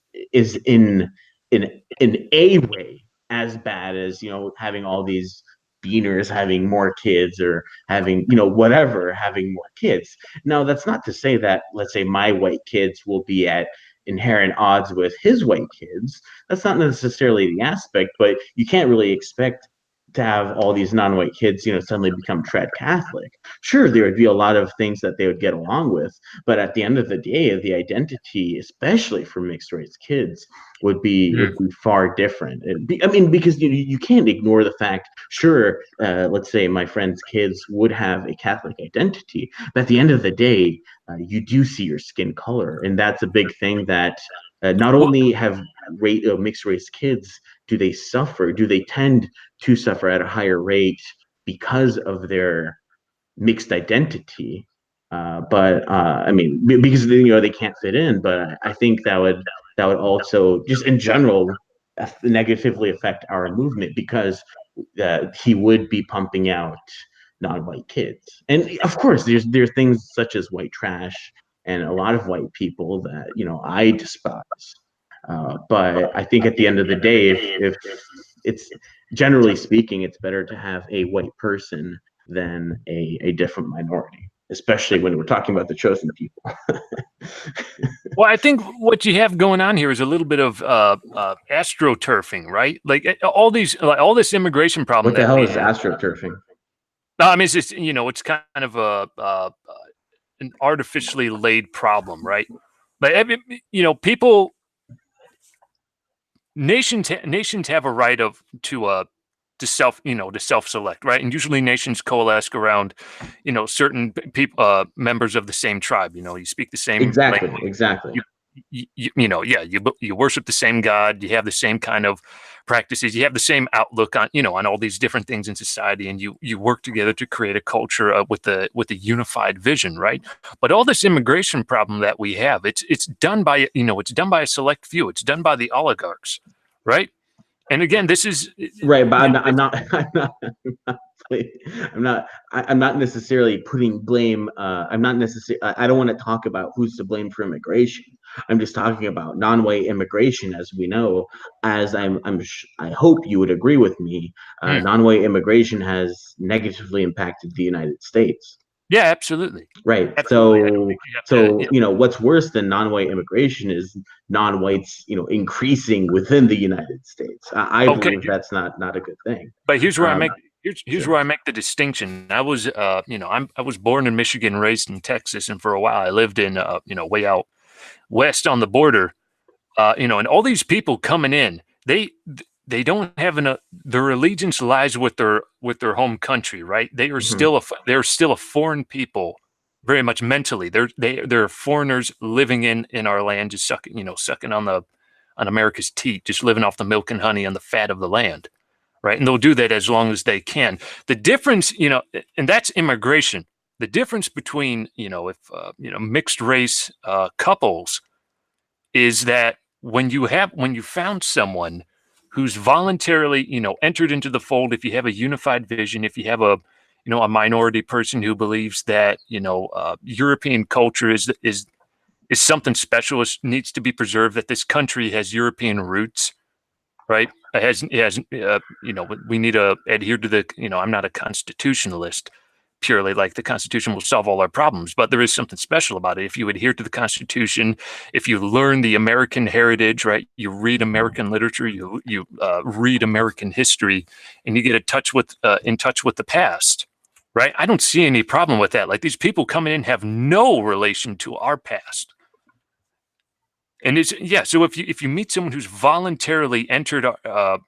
a way as bad as having all these beaners having more kids, or having having more kids. Now, that's not to say that, let's say, my white kids will be at inherent odds with his white kids. That's not necessarily the aspect, but you can't really expect to have all these non-white kids, suddenly become trad Catholic. Sure, there would be a lot of things that they would get along with, but at the end of the day, the identity, especially for mixed race kids, would be far different. Because you can't ignore the fact. Sure, let's say my friend's kids would have a Catholic identity, but at the end of the day, you do see your skin color, and that's a big thing that. Not only have mixed race kids, do they tend to suffer at a higher rate because of their mixed identity, but because they can't fit in. But I think that would also, just in general, negatively affect our movement, because he would be pumping out non-white kids. And of course, there's things such as white trash and a lot of white people that I despise. But I think at the end of the day, if it's, generally speaking, it's better to have a white person than a different minority, especially when we're talking about the chosen people. Well, I think what you have going on here is a little bit of astroturfing, right? Like all this immigration problem. What the hell is astroturfing? No, I mean, it's just, it's kind of an artificially laid problem, right? Like, people, nations have a right to self-select, right? And usually nations coalesce around, certain people, members of the same tribe. You speak the same language. Exactly. You worship the same God. You have the same kind of practices. You have the same outlook on all these different things in society, and you work together to create a culture with a unified vision, right? But all this immigration problem that we have, it's done by a select few. It's done by the oligarchs, right? And again, this is right, but I'm not necessarily putting blame. I'm not necessarily. I don't want to talk about who's to blame for immigration. I'm just talking about non-white immigration, as we know. As I hope you would agree with me. Non-white immigration has negatively impacted the United States. Yeah, absolutely. Right. Absolutely. So what's worse than non-white immigration is non-whites, increasing within the United States. I believe that's not a good thing. But here's where I make where I make the distinction. I was I was born in Michigan, raised in Texas, and for a while I lived in way out west on the border. And all these people coming in, they don't have their allegiance lies with their home country, right? They are they're still a foreign people, very much mentally. They're foreigners living in our land, just sucking on America's teat, just living off the milk and honey and the fat of the land, right? And they'll do that as long as they can. The difference, and that's immigration. The difference between if mixed race couples is that when you found someone who's voluntarily, entered into the fold, if you have a unified vision, if you have a minority person who believes that, European culture is something special, needs to be preserved, that this country has European roots, right? We need to adhere to the, I'm not a constitutionalist, purely like the Constitution will solve all our problems, but there is something special about it. If you adhere to the Constitution, if you learn the American heritage, right, you read American literature, you read American history, and you get in touch with the past, right? I don't see any problem with that. Like, these people coming in have no relation to our past. And so if you meet someone who's voluntarily entered our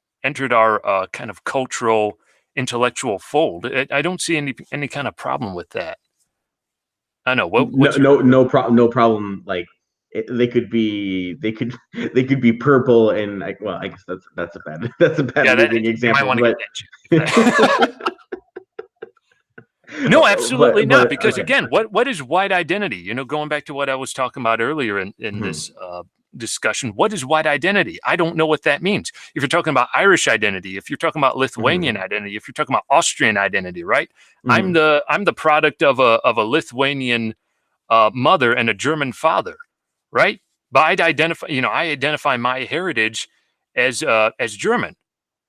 kind of cultural, intellectual fold, I don't see any kind of problem with that. I know. No problem. Like, they could be purple and like. Well, I guess that's a bad leading example. No, absolutely not. Because again, what is white identity? Going back to what I was talking about earlier in this discussion, what is white identity? I don't know what that means. If you're talking about Irish identity, if you're talking about Lithuanian identity, if you're talking about Austrian identity, right? I'm the product of a Lithuanian mother and a German father, right? But I identify my heritage as German,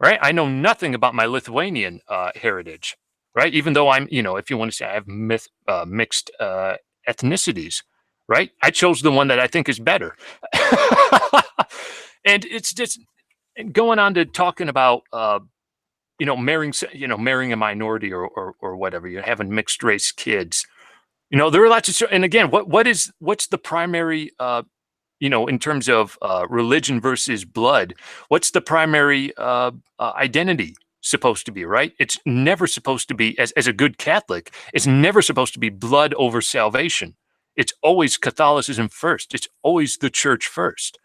right? I know nothing about my Lithuanian heritage, right? Even though I'm, if you want to say I have mixed ethnicities, right? I chose the one that I think is better. And it's just going on to talking about, marrying a minority or whatever. You're having mixed race kids. There are lots of, and again, what's the primary, in terms of religion versus blood, what's the primary identity supposed to be, right? It's never supposed to be, as a good Catholic, it's never supposed to be blood over salvation. It's always Catholicism first. It's always the church first,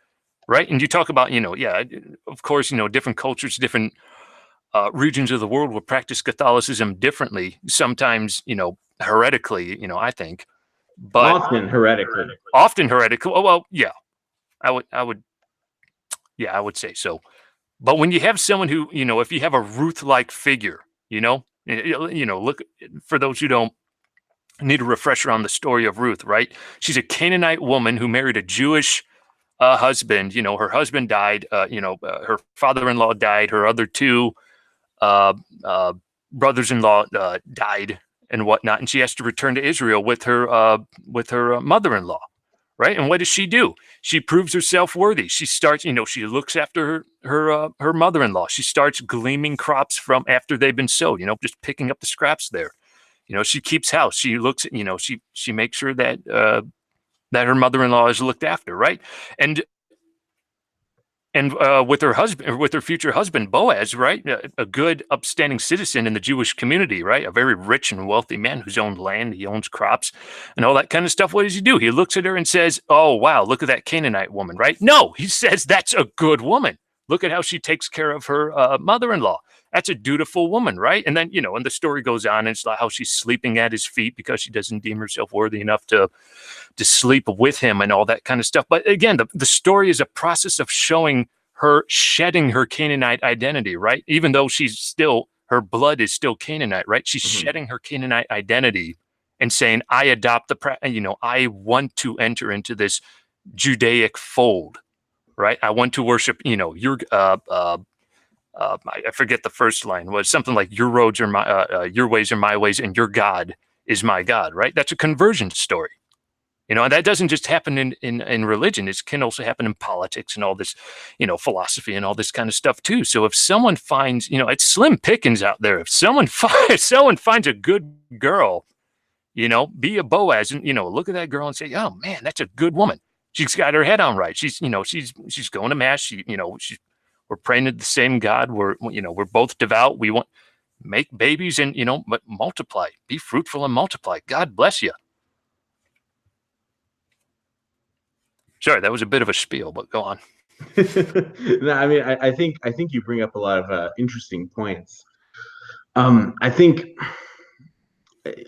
right? And you talk about, of course, different cultures, different regions of the world will practice Catholicism differently. Sometimes, heretically, I think, but often heretically. Oh, well, yeah, I would say so. But when you have someone who, if you have a Ruth-like figure, look, for those who don't need a refresher on the story of Ruth, right? She's a Canaanite woman who married a Jewish husband. Her husband died. Her father-in-law died. Her other two brothers-in-law died and whatnot, and she has to return to Israel with her mother-in-law, right? And what does she do? She proves herself worthy. She starts, she looks after her mother-in-law. She starts gleaming crops from after they've been sowed, just picking up the scraps there. She keeps house. She looks, she makes sure that that her mother-in-law is looked after, right? And with her husband, or with her future husband, Boaz, right? A good, upstanding citizen in the Jewish community, right? A very rich and wealthy man who's owned land, he owns crops, and all that kind of stuff. What does he do? He looks at her and says, "Oh, wow, look at that Canaanite woman," right? No, he says, "That's a good woman. Look at how she takes care of her mother-in-law. That's a dutiful woman," right? And then, and the story goes on, and it's like how she's sleeping at his feet because she doesn't deem herself worthy enough to sleep with him and all that kind of stuff. But again, the story is a process of showing her shedding her Canaanite identity, right? Even though her blood is still Canaanite, right? She's shedding her Canaanite identity and saying, I adopt I want to enter into this Judaic fold, right? I want to worship, your, I forget the first line, was something like, your roads are your ways are my ways, and your God is my God, right? That's a conversion story. And that doesn't just happen in religion. It can also happen in politics and all this, philosophy and all this kind of stuff too. So if someone finds, it's slim pickings out there. If someone finds a good girl, be a Boaz and, look at that girl and say, oh man, that's a good woman. She's got her head on right. She's going to mass. We're praying to the same God. We're both devout. We want make babies and, but multiply, be fruitful and multiply. God bless you. Sorry, that was a bit of a spiel, but go on. No, I mean, I think you bring up a lot of interesting points. I think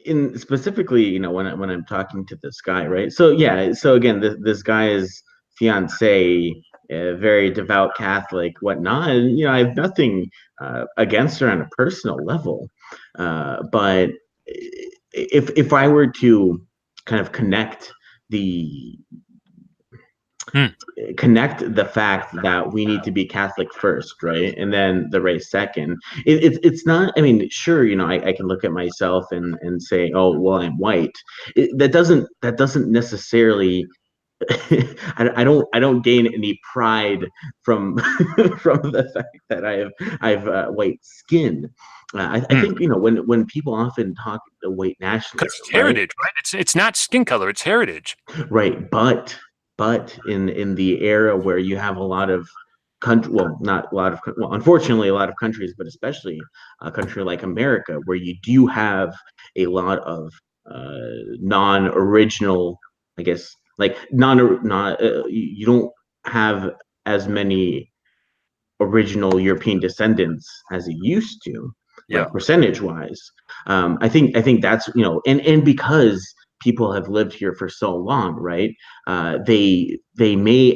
in specifically, when I'm talking to this guy, right? So yeah, so again, this guy's fiance, a very devout Catholic, whatnot. And, I have nothing against her on a personal level, but if I were to kind of connect the fact that we need to be Catholic first, right, and then the race second. It's not. I mean, sure, I can look at myself and say, oh, well, I'm white. That doesn't necessarily. I don't gain any pride from from the fact that I have white skin. I think when people often talk the white nationalism, because it's heritage, right? It's not skin color; it's heritage, right? But in the era where you have a lot of unfortunately a lot of countries, but especially a country like America, where you do have a lot of non-original, I guess, like you don't have as many original European descendants as you used to, like percentage wise. I think that's, and because people have lived here for so long, right? A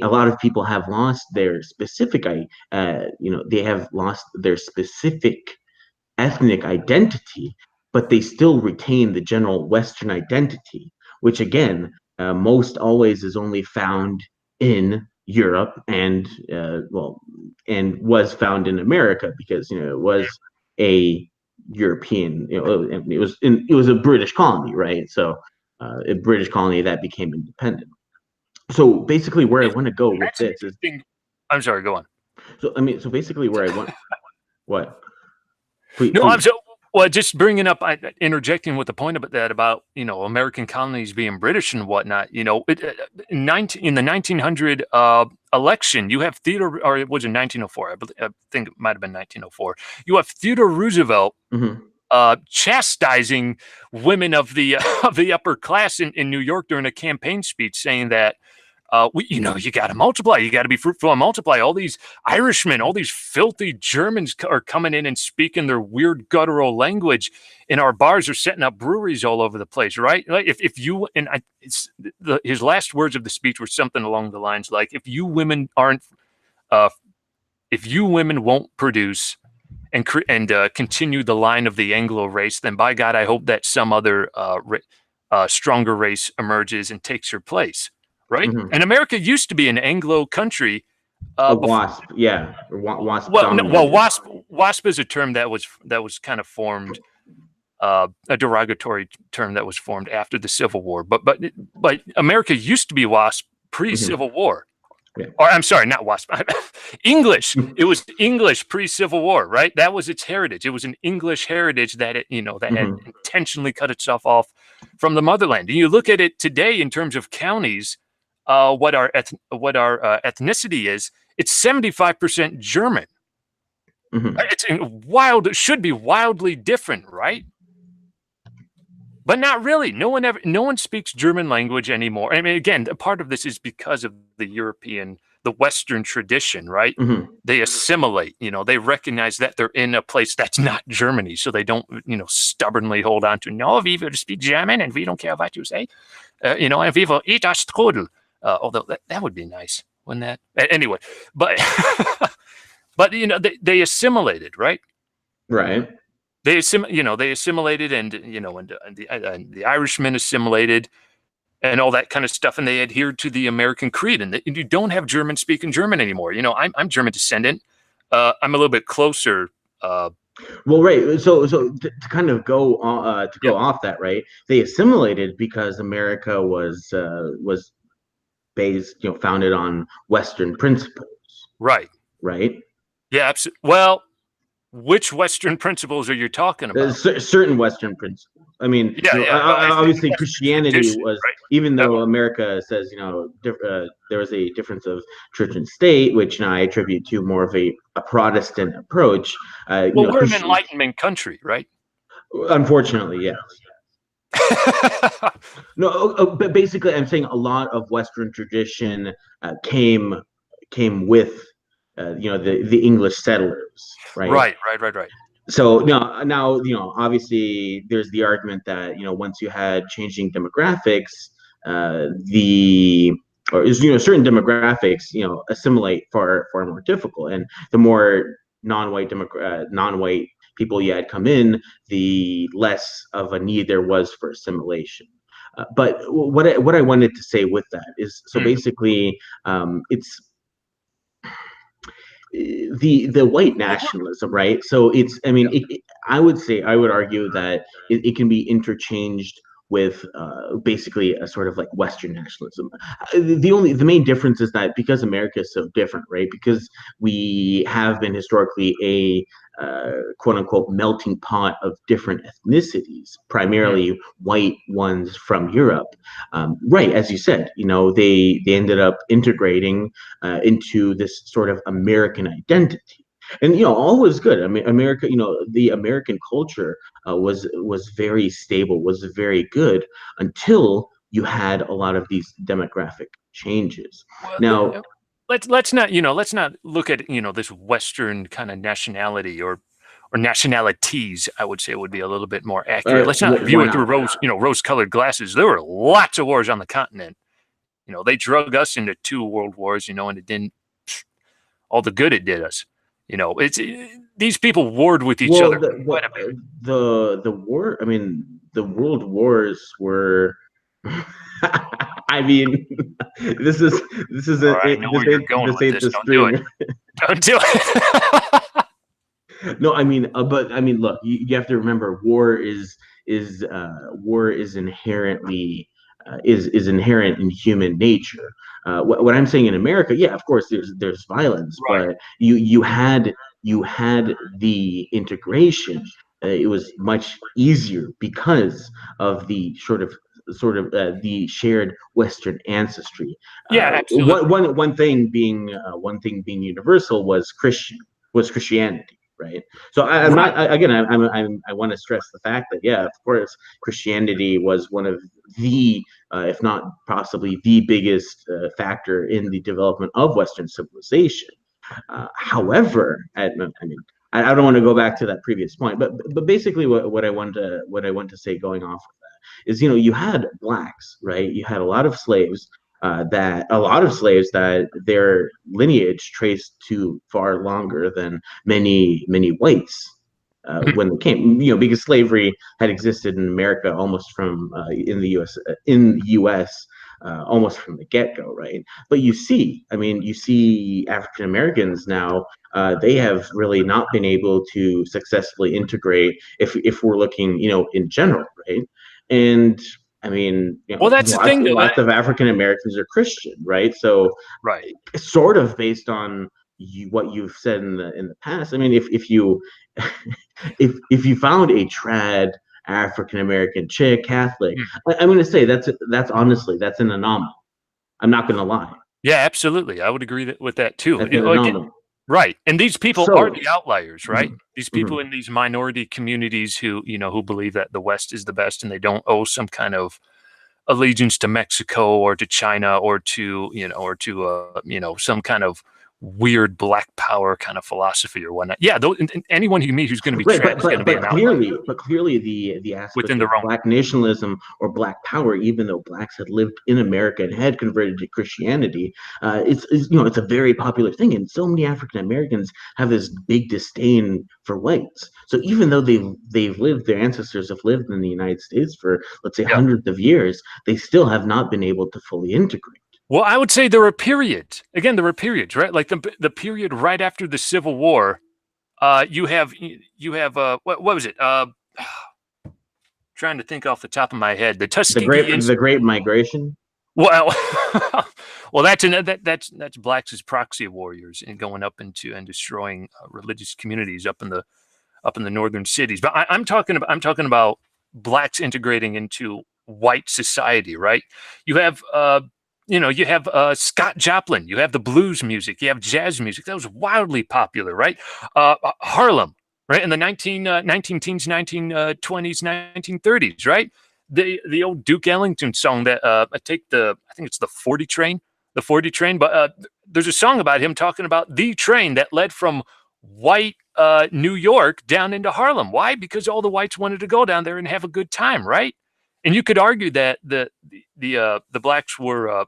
lot of people have lost their specific, they have lost their specific ethnic identity, but they still retain the general Western identity, which again, most always is only found in Europe and and was found in America because it was a European, it was a British colony, right? So a British colony that became independent. So basically, where I want to go with this is, I'm sorry, go on. So basically, where I want what? Please. Well, just bringing up, interjecting with the point about American colonies being British and whatnot. In the 1900 election, you have Theodore, or it was in 1904. I think it might have been 1904. You have Theodore Roosevelt chastising women of the upper class in New York during a campaign speech, saying that you got to multiply. You got to be fruitful and multiply. All these Irishmen, all these filthy Germans are coming in and speaking their weird guttural language in our bars, or setting up breweries all over the place, right? Like if you, and his last words of the speech were something along the lines like, if you women won't produce and continue the line of the Anglo race, then by God, I hope that some other stronger race emerges and takes your place. Right. And America used to be an Anglo country. WASP. Yeah. WASP. WASP is a term that was kind of formed, a derogatory term that was formed after the Civil War. But America used to be WASP pre-Civil War. Or I'm sorry, not WASP. English. It was English pre-Civil War, right? That was its heritage. It was an English heritage that that had intentionally cut itself off from the motherland. And you look at it today in terms of counties, what our ethnicity is. It's 75% German. It's wild. It should be wildly different, right? But not really. No one speaks German language anymore. I mean, again, a part of this is because of the Western tradition, right? They assimilate, they recognize that they're in a place that's not Germany. So they don't, stubbornly hold on to, no, we will speak German and we don't care what you say, and we will eat our strudel. Although that would be nice, wouldn't that? Anyway, but, but, they assimilated, right? Right. They assimilated, and the Irishmen assimilated, and all that kind of stuff, and they adhered to the American creed. And you don't have German speaking German anymore. I'm German descendant. I'm a little bit closer. Well, right. So to kind of go off that, right? They assimilated because America was based, founded on Western principles. Right. Right. Yeah. Absolutely. Well. Which Western principles are you talking about? Certain Western principles. I mean, obviously Christianity was, right? Even though America says, there was a difference of church and state, which I attribute to more of a Protestant approach. We're an Enlightenment country, right? Unfortunately, yes. No, but basically, I'm saying a lot of Western tradition came with the English settlers, right? Right. So now obviously there's the argument that once you had changing demographics, certain demographics assimilate far more difficult, and the more non-white people you had come in, the less of a need there was for assimilation. But what I wanted to say with that is, so basically, it's the white nationalism, right? So it's, I mean, I would argue that it can be interchanged with basically a sort of like Western nationalism. The main difference is that because America is so different, right? Because we have been historically a quote unquote melting pot of different ethnicities, primarily white ones from Europe. Right, as you said, they ended up integrating into this sort of American identity. And all was good. I mean, America, the American culture was very stable, was very good until you had a lot of these demographic changes. Well, now, let's not look at this Western kind of nationality or nationalities. I would say it would be a little bit more accurate. Let's not view it through rose-colored glasses. There were lots of wars on the continent. They drug us into 2 world wars. And it didn't all the good it did us. It's these people warred with each other. The war. I mean, the world wars were. I mean, this is the string. Don't do it. No, I mean, look, you have to remember, war is inherently is inherent in human nature. What I'm saying in America, yeah, of course, there's violence, right. But you had the integration. It was much easier because of the sort of the shared Western ancestry. Yeah, absolutely. One thing being universal was Christianity. Right. So I want to stress the fact that, yeah, of course, Christianity was one of the, if not possibly the biggest factor in the development of Western civilization. However, I don't want to go back to that previous point, but basically what I want to say going off of that is, you had blacks, right? You had a lot of slaves. That their lineage traced to far longer than many whites when they came, because slavery had existed in America almost from in the U.S. Almost from the get-go, right? But you see African Americans now, they have really not been able to successfully integrate if we're looking, in general, right? And I mean, well, that's the thing, though. Lots of African Americans are Christian, right? So, Right. sort of based on what you've said in the past. I mean, if you if you found a trad African American chick Catholic, I'm going to say that's honestly that's an anomaly. I'm not going to lie. Yeah, absolutely. I would agree with that too. That's an anomaly. Right. And these people are the outliers, right? These people in these minority communities who believe that the West is the best and they don't owe some kind of allegiance to Mexico or to China or to some kind of weird black power kind of philosophy or whatnot. Yeah, anyone you meet who's going to be trans is going to be an outlier. But clearly the aspect within the of black nationalism or black power, even though blacks had lived in America and had converted to Christianity, it's a very popular thing, and so many African Americans have this big disdain for whites. So even though their ancestors have lived in the United States for, let's say, hundreds of years, they still have not been able to fully integrate. Well, I would say there were periods. Again, there were periods, right? Like the period right after the Civil War. You have what was it? Trying to think off the top of my head. The Tuskegee the Great Migration. Well, that's blacks as proxy warriors and going up into and destroying religious communities up in the northern cities. But I'm talking about blacks integrating into white society, right? You have Scott Joplin, you have the blues music, you have jazz music that was wildly popular, right? Harlem, right, in the 19-teens, 1920s, 1930s, right? The old Duke Ellington song that I think it's the 40 train, but there's a song about him talking about the train that led from white New York down into Harlem. Why? Because all the whites wanted to go down there and have a good time, right? And you could argue that the blacks were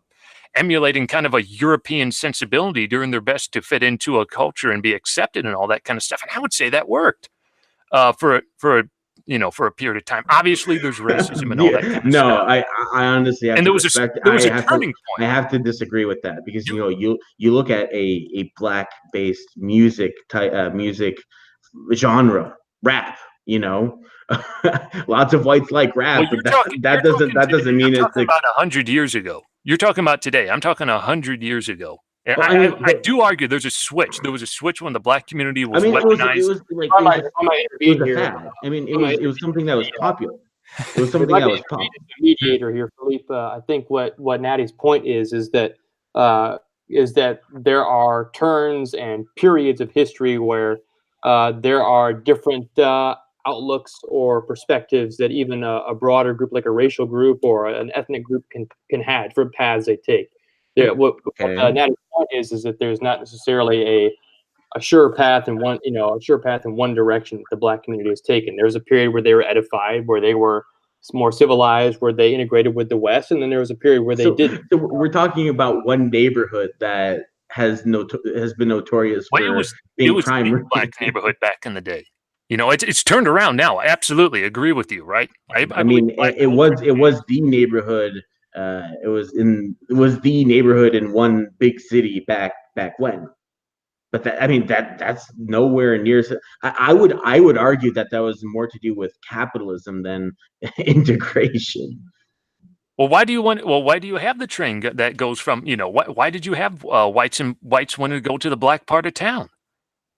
emulating kind of a European sensibility, doing their best to fit into a culture and be accepted and all that kind of stuff. And I would say that worked for a period of time. Obviously, there's racism and all that kind of stuff. I honestly have and there was a turning point. I have to disagree with that because you look at a black-based music genre, rap. Lots of whites like rap, well, but that doesn't mean it's about 100 years ago. You're talking about today. I'm talking 100 years ago. And I do argue there's a switch. There was a switch when the black community was weaponized. It was something that was popular. It was something that was popular. Mediator here, Phillipe. I think what Natty's point is that there are turns and periods of history where there are different outlooks or perspectives that even a broader group like a racial group or an ethnic group can have for paths they take. What Natty's point is that there's not necessarily a sure path in one direction that the black community has taken. There was a period where they were edified, where they were more civilized, where they integrated with the West, and then there was a period where they didn't. So we're talking about one neighborhood that has been notorious for being crime. It was a black neighborhood back in the day. It's turned around now. I absolutely agree with you, right? I mean, it was the neighborhood. It was the neighborhood in one big city back when. But that's nowhere near. I would argue that was more to do with capitalism than integration. Well, why do you have the train that goes from why did you have whites wanting to go to the black part of town,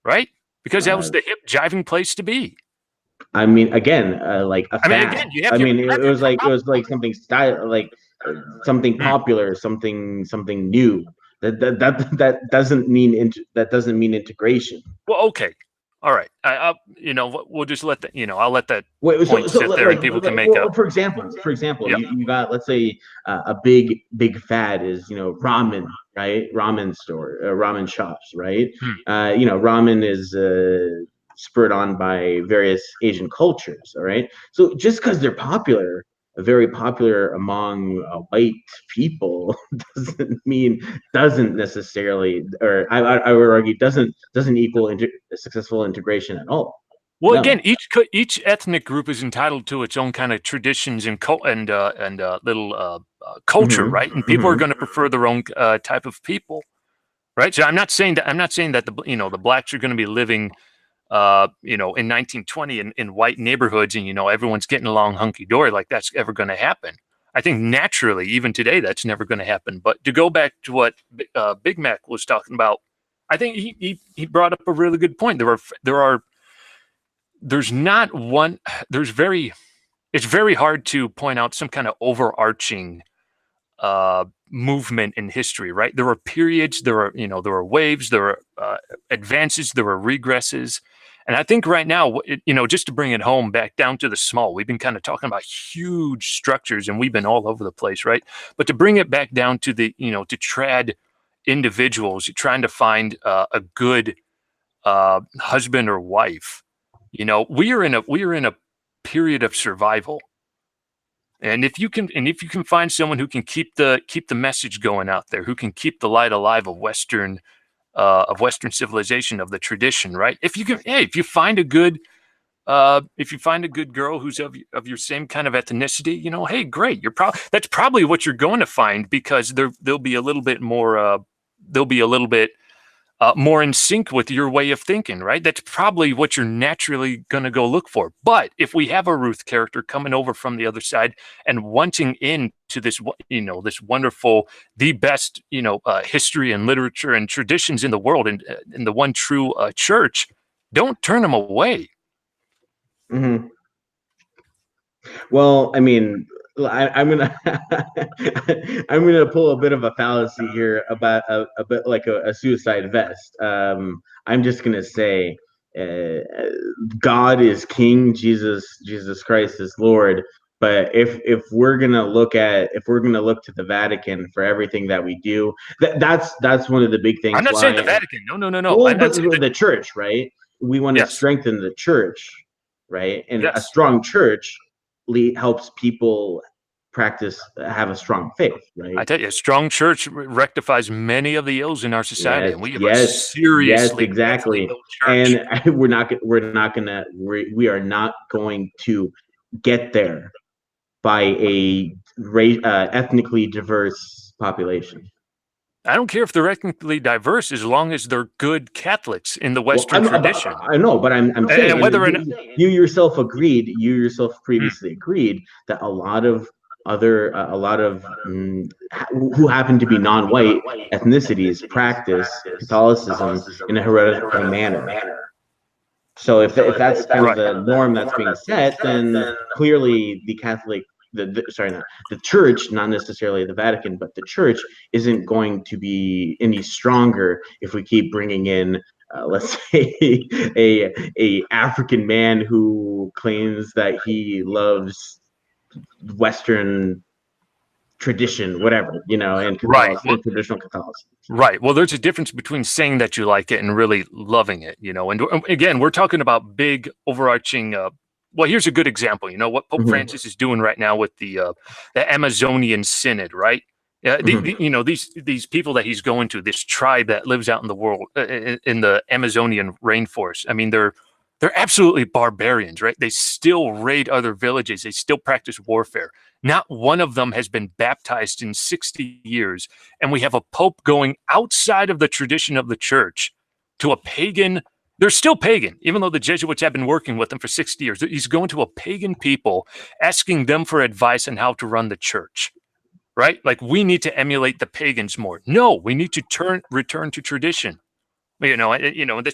right? Because that was the hip jiving place to be. I mean, again, like a fad. It was like something style, like something popular, something new. That doesn't mean integration. Well, okay, all right. We'll just let that. I'll let that point sit there, and people can make up. For example, you got, let's say, a big fad is ramen, right? Ramen store, ramen shops, right? Ramen is spurred on by various Asian cultures, all right? So just because they're very popular among white people doesn't necessarily, or I would argue doesn't equal successful integration at all. Well, no. Again, each ethnic group is entitled to its own kind of traditions and little culture, right? And people are going to prefer their own type of people, right? So I'm not saying that the blacks are going to be living in 1920 in white neighborhoods and everyone's getting along hunky dory like that's ever going to happen. I think naturally, even today, that's never going to happen. But to go back to what BigMac was talking about, I think he brought up a really good point. There's not one. It's very hard to point out some kind of overarching movement in history, right? There are periods, there are waves, there are advances, there are regresses. And I think right now, just to bring it home back down to the small, we've been kind of talking about huge structures and we've been all over the place, right? But to bring it back down to to trad individuals, you're trying to find a good husband or wife. We are in a period of survival. And if you can find someone who can keep the message going out there, who can keep the light alive of Western civilization, of the tradition, right? If you find a good girl who's of your same kind of ethnicity, hey, great. That's probably what you're going to find, because they'll be a little bit more more in sync with your way of thinking, right? That's probably what you're naturally going to go look for. But if we have a Ruth character coming over from the other side and wanting into this, this wonderful, the best, history and literature and traditions in the world, and in the one true church, don't turn them away. Mm-hmm. Well, I mean, I'm gonna I'm gonna pull a bit of a fallacy here about a bit like a suicide vest. I'm just gonna say, God is King, Jesus Christ is Lord. But if we're gonna look to the Vatican for everything that we do, that's one of the big things. I'm not saying the Vatican. No. Well, but the church, right? We want to strengthen the church, right? And a strong church helps people have a strong faith, right? I tell you, a strong church rectifies many of the ills in our society, and we have a seriously exactly. And we are not going to get there by a ethnically diverse population. I don't care if they're ethnically diverse, as long as they're good Catholics in the Western tradition. I know, but I'm saying, and whether you yourself previously agreed that a lot of who happen to be non-white ethnicities practice Catholicism in a heretical manner. So if that's kind of the norm that's being set, then clearly the Catholic, the church, not necessarily the Vatican, but the church isn't going to be any stronger if we keep bringing in, let's say, a African man who claims that he loves Western tradition, whatever, and traditional Catholicism. Right. Well, there's a difference between saying that you like it and really loving it, And again, we're talking about big overarching. Well, here's a good example. What Pope Francis is doing right now with the Amazonian Synod, right? These people that he's going to, this tribe that lives out in the world, in the Amazonian rainforest. I mean, they're absolutely barbarians, right? They still raid other villages. They still practice warfare. Not one of them has been baptized in 60 years. And we have a pope going outside of the tradition of the church to a pagan. They're still pagan, even though the Jesuits have been working with them for 60 years. He's going to a pagan people, asking them for advice on how to run the church, right? Like, we need to emulate the pagans more. No, we need to return to tradition. This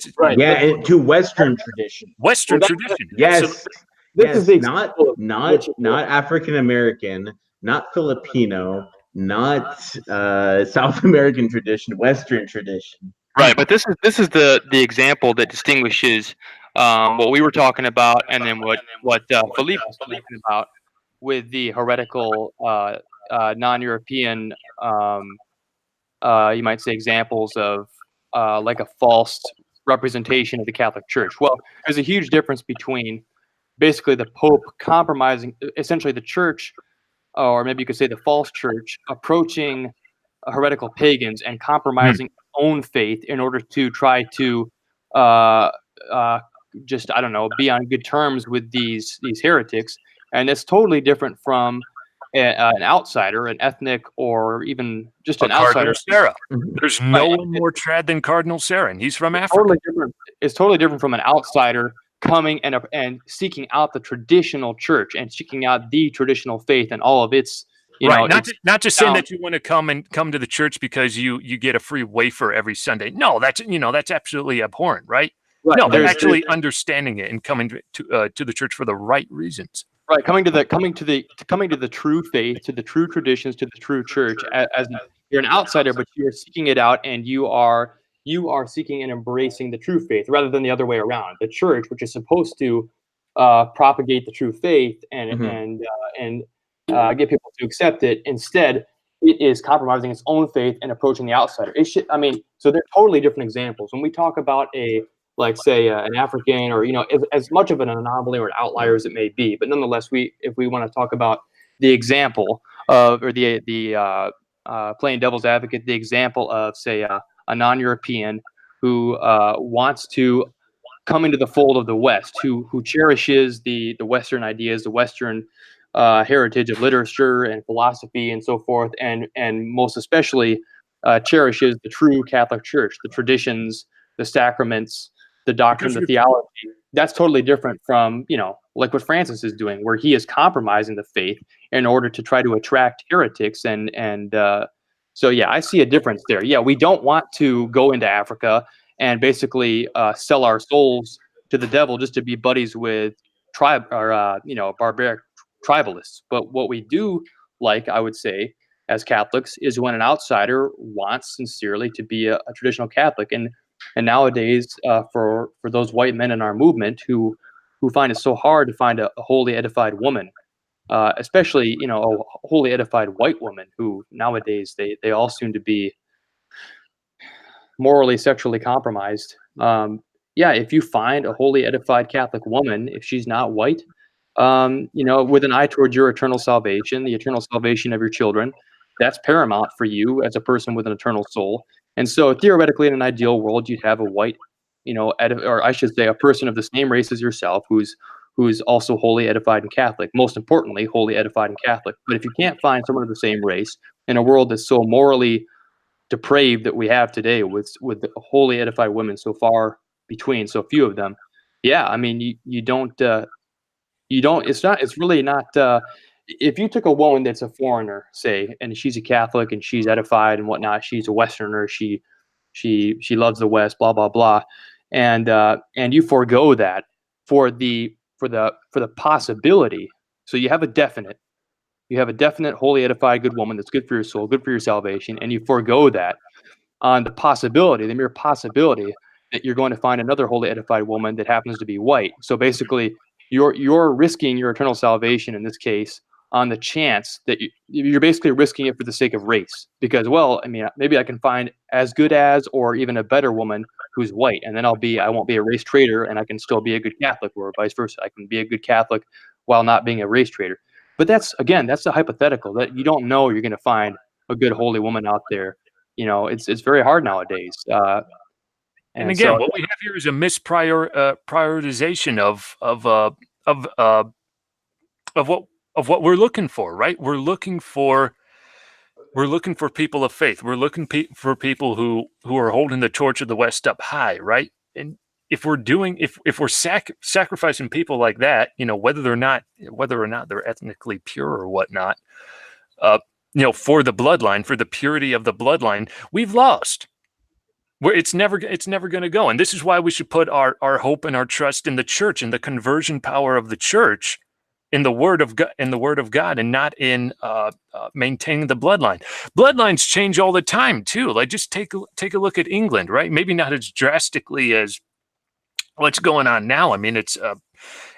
is right. Yeah, to Western tradition. Western tradition. Yes. Absolutely. This is not African American, not Filipino, not South American tradition, Western tradition. Right, but this is the example that distinguishes what we were talking about, and then what Phillipe was talking about with the heretical non-European, you might say, examples of like a false representation of the Catholic Church. Well, there's a huge difference between basically the Pope compromising, essentially the church, or maybe you could say the false church, approaching heretical pagans and compromising own faith in order to try to just, I don't know, be on good terms with these heretics. And it's totally different from an outsider, an ethnic, or even just an outsider. Sarah. There's no one more trad than Cardinal Sarah, and he's from Africa. Totally different. It's totally different from an outsider coming and seeking out the traditional church and seeking out the traditional faith and all of its Right. Not just saying that you want to come to the church because you get a free wafer every Sunday. No, that's absolutely abhorrent, right? Right. No, they're actually understanding it and coming to the church for the right reasons. Right, coming to the true faith, to the true traditions, to the true church. As you're an outsider, but you're seeking it out, and you are seeking and embracing the true faith rather than the other way around. The church, which is supposed to propagate the true faith and get people to accept it, instead it is compromising its own faith and approaching the outsider. So they're totally different examples. When we talk about an African, or as much of an anomaly or an outlier as it may be, but nonetheless, if we want to talk about the example of, or the playing devil's advocate, the example of, say, a non-European who wants to come into the fold of the West, who cherishes the Western ideas, the Western heritage of literature and philosophy and so forth, and most especially cherishes the true Catholic Church, the traditions, the sacraments, the doctrine, the theology. That's totally different from, like what Francis is doing, where he is compromising the faith in order to try to attract heretics. So yeah, I see a difference there. Yeah, we don't want to go into Africa and basically sell our souls to the devil just to be buddies with barbaric tribalists. But what we do like, I would say, as Catholics, is when an outsider wants sincerely to be a traditional Catholic. And nowadays, for those white men in our movement who find it so hard to find a wholly edified woman, especially a wholly edified white woman, who nowadays they all seem to be morally, sexually compromised. If you find a wholly edified Catholic woman, if she's not white, with an eye towards your eternal salvation, the eternal salvation of your children, that's paramount for you as a person with an eternal soul. And so theoretically, in an ideal world, you'd have a white, or I should say, a person of the same race as yourself who's also wholly edified and Catholic. Most importantly, wholly edified and Catholic. But if you can't find someone of the same race in a world that's so morally depraved that we have today, with wholly edified women so far between, so few of them, yeah, I mean, you don't. It's really not. If you took a woman that's a foreigner, say, and she's a Catholic and she's edified and whatnot, she's a Westerner, she loves the West, blah blah blah, and you forego that for the possibility. So you have a definite wholly edified good woman that's good for your soul, good for your salvation, and you forego that on the mere possibility that you're going to find another wholly edified woman that happens to be white. So basically, you're risking your eternal salvation in this case on the chance that you're basically risking it for the sake of race. Because, well, I mean, maybe I can find as good as, or even a better woman who's white, and then I won't be a race traitor, and I can still be a good Catholic, or vice versa. I can be a good Catholic while not being a race traitor. But that's a hypothetical that you don't know you're going to find a good holy woman out there. It's very hard nowadays. And again, what we have here is a misprioritization of what we're looking for, right? We're looking for people of faith. We're looking for people who are holding the torch of the West up high, right? And if we're sacrificing people like that, whether or not they're ethnically pure or whatnot, for the bloodline, for the purity of the bloodline, we've lost. Where it's never going to go. And this is why we should put our hope and our trust in the church, in the conversion power of the church, in the word of God, and not in maintaining the bloodline. Bloodlines change all the time too. Like, just take a look at England, right? Maybe not as drastically as what's going on now. I mean, it's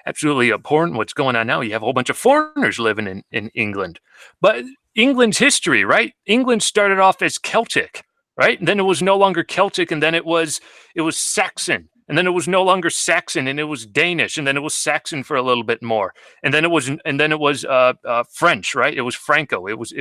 absolutely abhorrent what's going on now. You have a whole bunch of foreigners living in England. But England's history, right? England started off as Celtic, right? And then it was no longer Celtic, and then it was Saxon, and then it was no longer Saxon, and it was Danish, and then it was Saxon for a little bit more, and then it was French, right? It was Franco, it was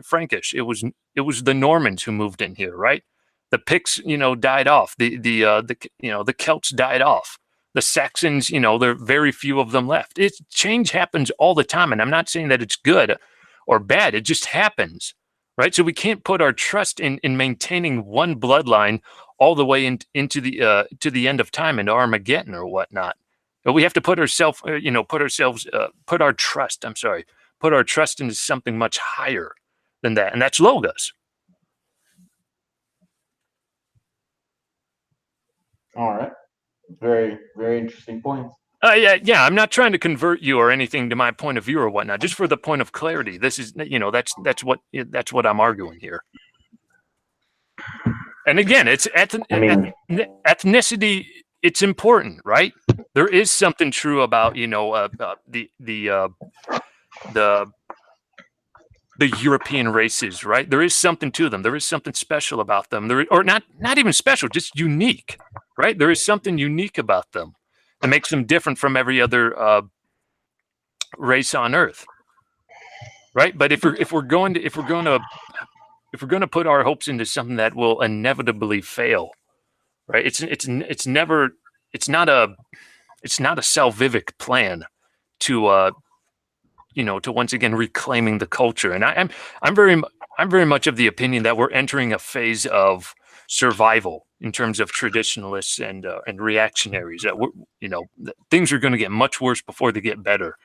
Frankish, it was the Normans who moved in here, right? The Picts, died off. The Celts died off. The Saxons, there are very few of them left. Change happens all the time, and I'm not saying that it's good or bad. It just happens. Right, so we can't put our trust in maintaining one bloodline all the way into the to the end of time, into Armageddon or whatnot. But we have to put our trust put our trust into something much higher than that, and that's logos. All right. Very, very interesting points. Yeah. I'm not trying to convert you or anything to my point of view or whatnot. Just for the point of clarity, this is, that's what I'm arguing here. And again, it's ethnicity. It's important, right? There is something true about the European races, right? There is something to them. There is something special about them. Or not even special, just unique, right? There is something unique about them that makes them different from every other race on Earth, right? But if we're going to put our hopes into something that will inevitably fail, right? It's not a salvific plan to to once again reclaiming the culture. And I'm very much of the opinion that we're entering a phase of survival in terms of traditionalists and reactionaries. That things are going to get much worse before they get better.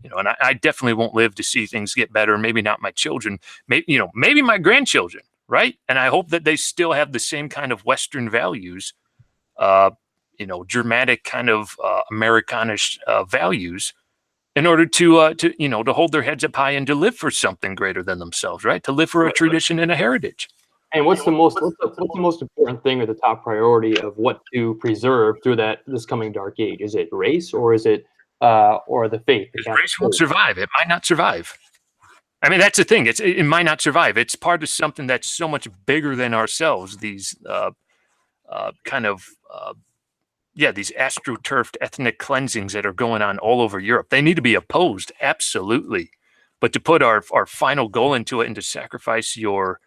And I definitely won't live to see things get better. Maybe not my children. Maybe my grandchildren. Right. And I hope that they still have the same kind of Western values, Germanic kind of Americanish values, in order to hold their heads up high and to live for something greater than themselves, right? To live for a tradition and a heritage. And what's the most important thing or the top priority of what to preserve through this coming dark age? Is it race, or is it or the faith? Race won't survive. It might not survive. I mean, that's the thing. It might not survive. It's part of something that's so much bigger than ourselves. These these astroturfed ethnic cleansings that are going on all over Europe. They need to be opposed, absolutely. But to put our final goal into it and to sacrifice your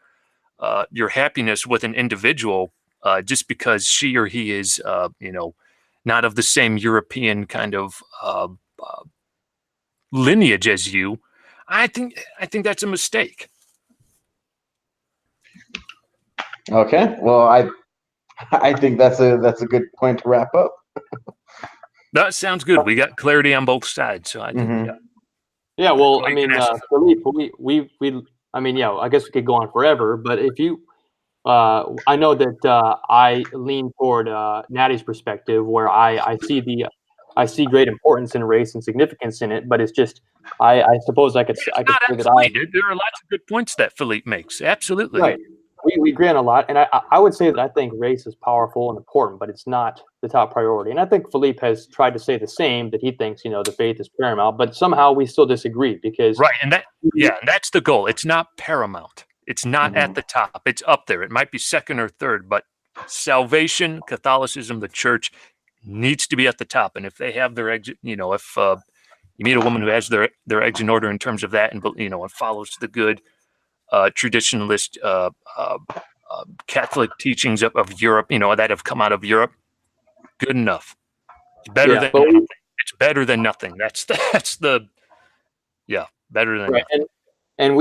happiness with an individual just because she or he is, not of the same European kind of lineage as you, I think that's a mistake. Okay, well, I think that's a good point to wrap up. That sounds good. We got clarity on both sides, so I think. Mm-hmm. Yeah. Well, I mean, Phillipe, I guess we could go on forever, but if you, I know that I lean toward Natty's perspective, where I see great importance in race and significance in it, but it's just I suppose I could say that there are lots of good points that Phillipe makes. Absolutely. Right. We agree on a lot, and I would say that I think race is powerful and important, but it's not the top priority. And I think Phillipe has tried to say the same, that he thinks the faith is paramount, but somehow we still disagree because and that's the goal. It's not paramount. It's not at the top. It's up there. It might be second or third, but salvation, Catholicism, the church needs to be at the top. And if they have their eggs, if you meet a woman who has their eggs in order in terms of that, and and follows the good traditionalist Catholic teachings of Europe, that have come out of Europe, good enough. It's better than nothing. It's better than nothing. That's the better than nothing. And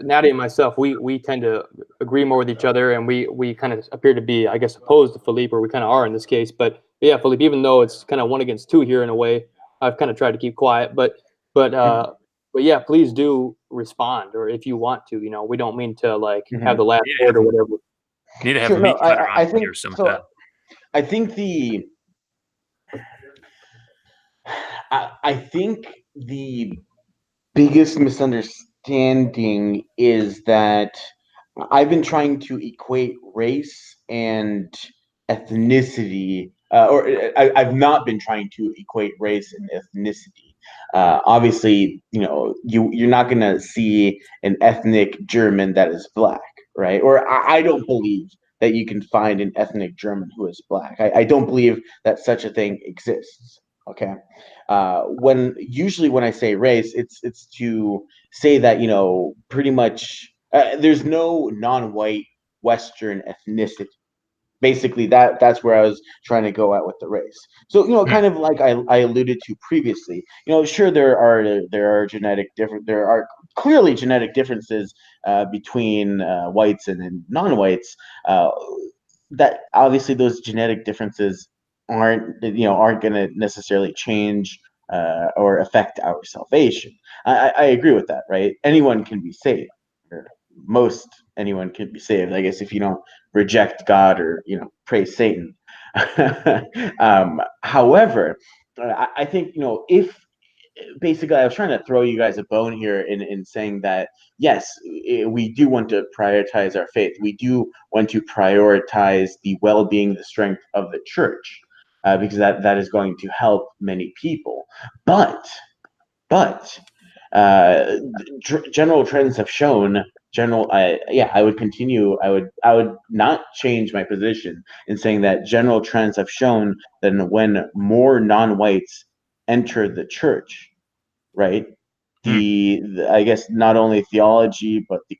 Natty and myself, we tend to agree more with each other, and we kind of appear to be, I guess, opposed to Phillipe, or we kind of are in this case. But yeah, Phillipe, even though it's kind of 1 against 2 here in a way, I've kind of tried to keep quiet. But yeah, please do respond, or if you want to, we don't mean to have the last word or whatever. You need to have a meat cutter on here sometime. I think the biggest misunderstanding is that I've been trying to equate race and ethnicity, I've not been trying to equate race and ethnicity. Obviously, you're not going to see an ethnic German that is black, right? Or I don't believe that you can find an ethnic German who is black. I don't believe that such a thing exists. Okay. When I say race, it's to say that, pretty much there's no non-white Western ethnicity. Basically, that's where I was trying to go at with the race. So, kind of like I alluded to previously, sure, there are clearly genetic differences between whites and non-whites. That obviously those genetic differences aren't going to necessarily change or affect our salvation. I agree with that, right? Anyone can be saved, or most anyone can be saved, I guess, if you don't reject God or praise Satan. However, I think if basically, I was trying to throw you guys a bone here in saying that, yes, we do want to prioritize our faith. We do want to prioritize the well-being, the strength of the church, because that is going to help many people. But uh, general trends have shown I would continue. I would not change my position in saying that general trends have shown that when more non-whites enter the church, right? I guess not only theology, but the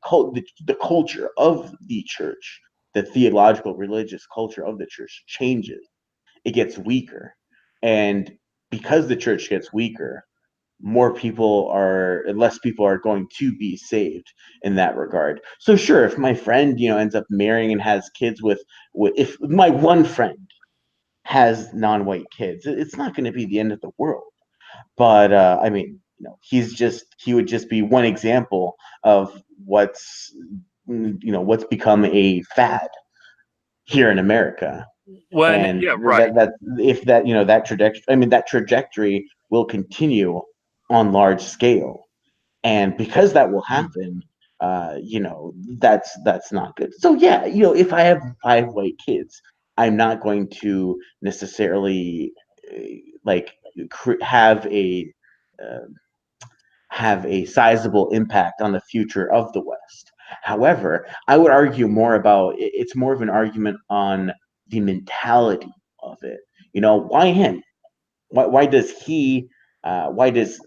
culture of the church, the theological religious culture of the church changes. It gets weaker, and because the church gets weaker, less people are going to be saved in that regard. So sure, if my friend ends up marrying and has kids with if my one friend has non-white kids, it's not going to be the end of the world. But I mean, he would just be one example of what's become a fad here in America. And yeah, right. that trajectory will continue on large scale, and because that will happen, that's not good. So yeah, if I have 5 white kids, I'm not going to necessarily like have a uh, sizable impact on the future of the West. However, I would argue it's more of an argument on the mentality of it. Why him? Why does he? Why does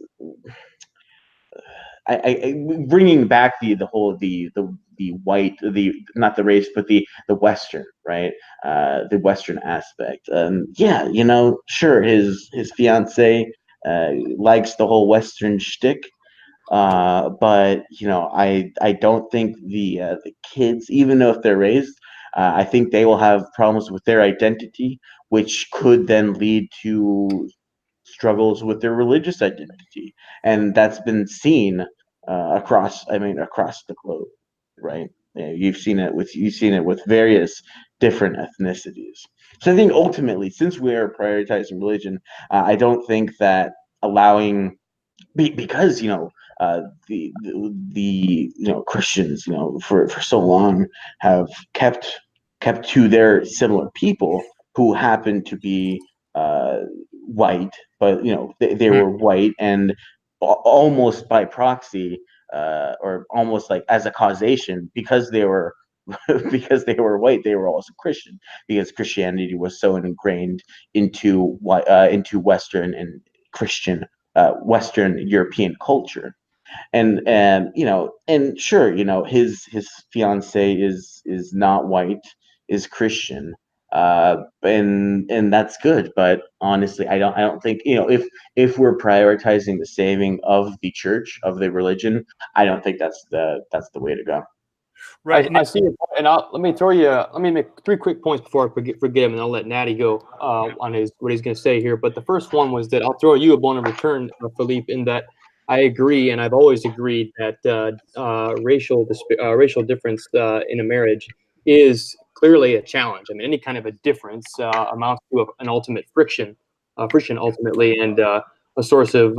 bringing back the whole the white, the not the race, but the Western, right? The Western aspect. Yeah, sure, his fiance likes the whole Western shtick. But I don't think the kids, even though if they're raised, I think they will have problems with their identity, which could then lead to struggles with their religious identity, and that's been seen across the globe, right? Yeah, you've seen it with various different ethnicities. So I think ultimately, since we are prioritizing religion, I don't think that allowing because the Christians for so long have kept to their similar people who happen to be white, but they were white, and almost by proxy, or almost like as a causation, because they were because they were white, they were also Christian, because Christianity was so ingrained into Western and Christian Western European culture. And sure, his fiance is not white, is Christian, and that's good. But honestly, I don't think, if we're prioritizing the saving of the church, of the religion, I don't think that's the way to go. Right. I see it, and let me make 3 quick points before I forget him, and I'll let Natty go on what he's going to say here. But the first one was that I'll throw you a bone in return, Phillipe, in that I agree, and I've always agreed that racial difference in a marriage is clearly a challenge. I mean, any kind of a difference amounts to an ultimate friction ultimately, and a source of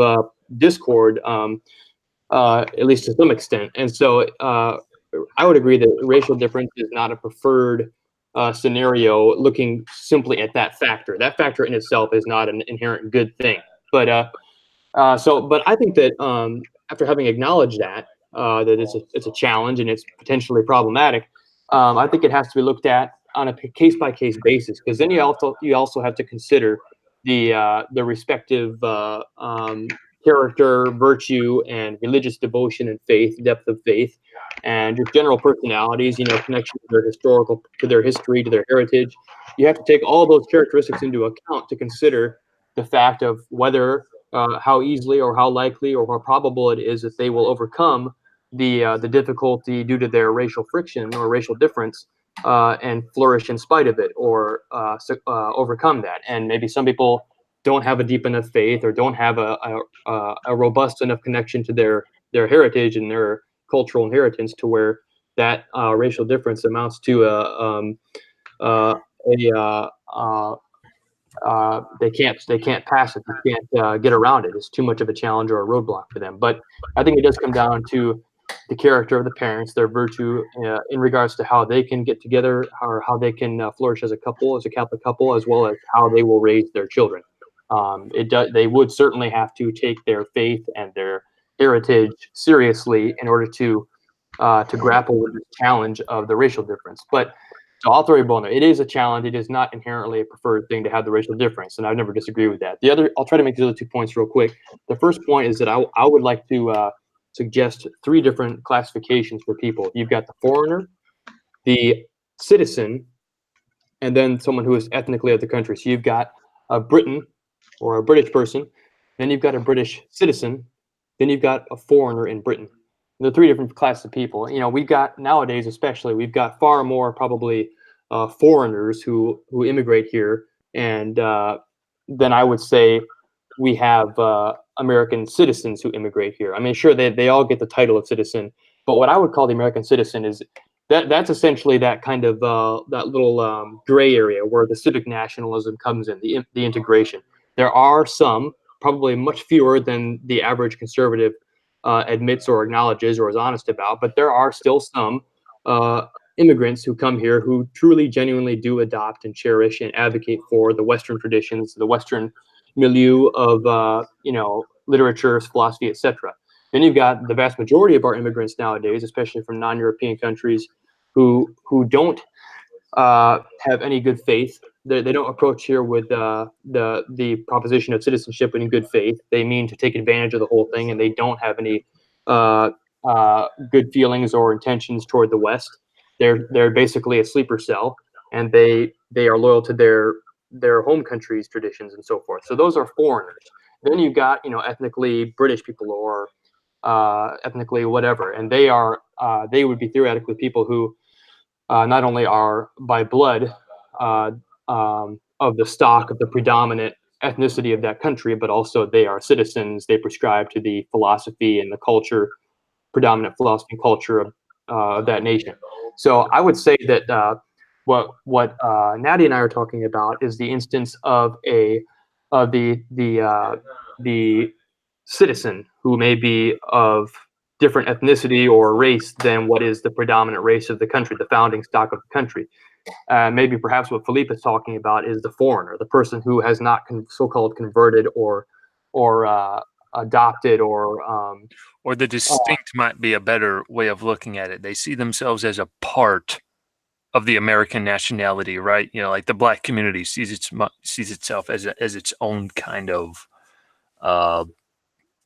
discord, at least to some extent. And so I would agree that racial difference is not a preferred scenario, looking simply at that factor. That factor in itself is not an inherent good thing. But I think that after having acknowledged that it's a challenge and it's potentially problematic, I think it has to be looked at on a case by case basis, because then you also have to consider the respective character, virtue, and religious devotion and faith, depth of faith, and just general personalities, connection to their history, to their heritage. You have to take all those characteristics into account to consider the fact of whether, how easily or how likely or how probable it is that they will overcome the difficulty due to their racial friction or racial difference, and flourish in spite of it, or overcome that. And maybe some people don't have a deep enough faith or don't have a robust enough connection to their heritage and their cultural inheritance to where that racial difference amounts to they can't pass it. They can't get around it. It's too much of a challenge or a roadblock for them. But I think it does come down to the character of the parents, their virtue in regards to how they can get together or how they can flourish as a couple, as a Catholic couple, as well as how they will raise their children. They would certainly have to take their faith and their heritage seriously in order to grapple with the challenge of the racial difference. But so I'll throw you a bone there. It is a challenge. It is not inherently a preferred thing to have the racial difference, and I never disagree with that. I'll try to make the other 2 points real quick. The first point is that I would like to suggest 3 different classifications for people. You've got the foreigner, the citizen, and then someone who is ethnically of the country. So you've got a Briton or a British person, then you've got a British citizen, then you've got a foreigner in Britain. The 3 different classes of people. We've got nowadays, especially, we've got far more probably foreigners who immigrate here, and then I would say we have American citizens who immigrate here. I mean, sure, they all get the title of citizen, but what I would call the American citizen is that's essentially that kind of that little gray area where the civic nationalism comes in, the integration. There are some, probably much fewer than the average conservative admits or acknowledges or is honest about, but there are still some immigrants who come here who truly, genuinely do adopt and cherish and advocate for the Western traditions, the Western milieu of literature, philosophy, etc. Then you've got the vast majority of our immigrants nowadays, especially from non-European countries, who don't have any good faith. They don't approach here with the proposition of citizenship in good faith. They mean to take advantage of the whole thing, and they don't have any good feelings or intentions toward the West. They're basically a sleeper cell, and they are loyal to their home country's traditions and so forth. So those are foreigners. Then you've got ethnically British people or ethnically whatever, and they would be theoretically people who not only are by blood of the stock of the predominant ethnicity of that country, but also they are citizens. They prescribe to the philosophy and the culture, predominant philosophy and culture of that nation. So I would say that what Natty and I are talking about is the instance of the citizen who may be of different ethnicity or race than what is the predominant race of the country, the founding stock of the country. Maybe perhaps what Phillipe is talking about is the foreigner, the person who has not so-called converted or adopted or the distinct might be a better way of looking at it. They see themselves as a part of the American nationality, right? Like the Black community sees itself as its own kind of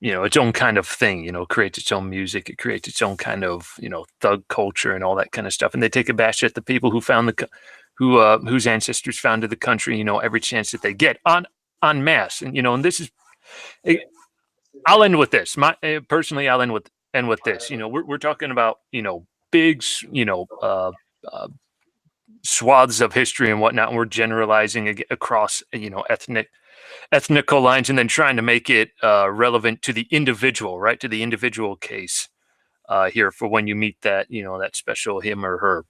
its own kind of thing, creates its own music. It creates its own kind of, thug culture and all that kind of stuff. And they take a bash at the people who found whose ancestors founded the country, every chance that they get en masse. And this is, I'll end with this. Personally, I'll end with this. We're talking about, big, swaths of history and whatnot. And we're generalizing across, ethnical lines, and then trying to make it relevant to the individual, right? To the individual case here for when you meet that, that special him or her,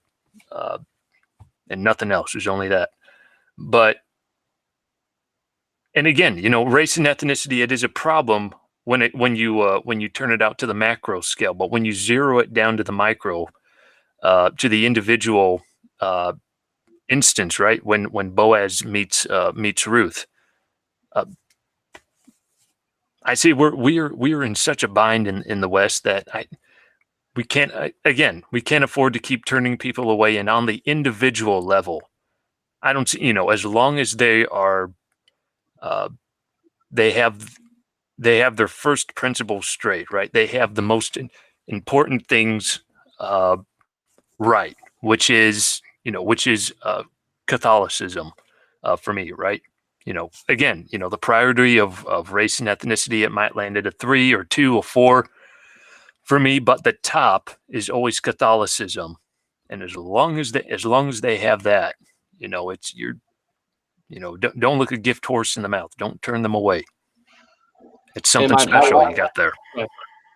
and nothing else. There's only that. But, and again, race and ethnicity, it is a problem when you turn it out to the macro scale. But when you zero it down to the micro, to the individual instance, right? When Boaz meets Ruth. I see we're in such a bind in the West that we can't afford to keep turning people away. And on the individual level, I don't see, as long as they are, they have their first principles straight, right? They have the most important things right, which is Catholicism for me, right? Again, the priority of race and ethnicity, it might land at a 3 or 2 or 4 for me, but the top is always Catholicism. And as long as they have that, You know, don't look a gift horse in the mouth. Don't turn them away. It's And something special you got there.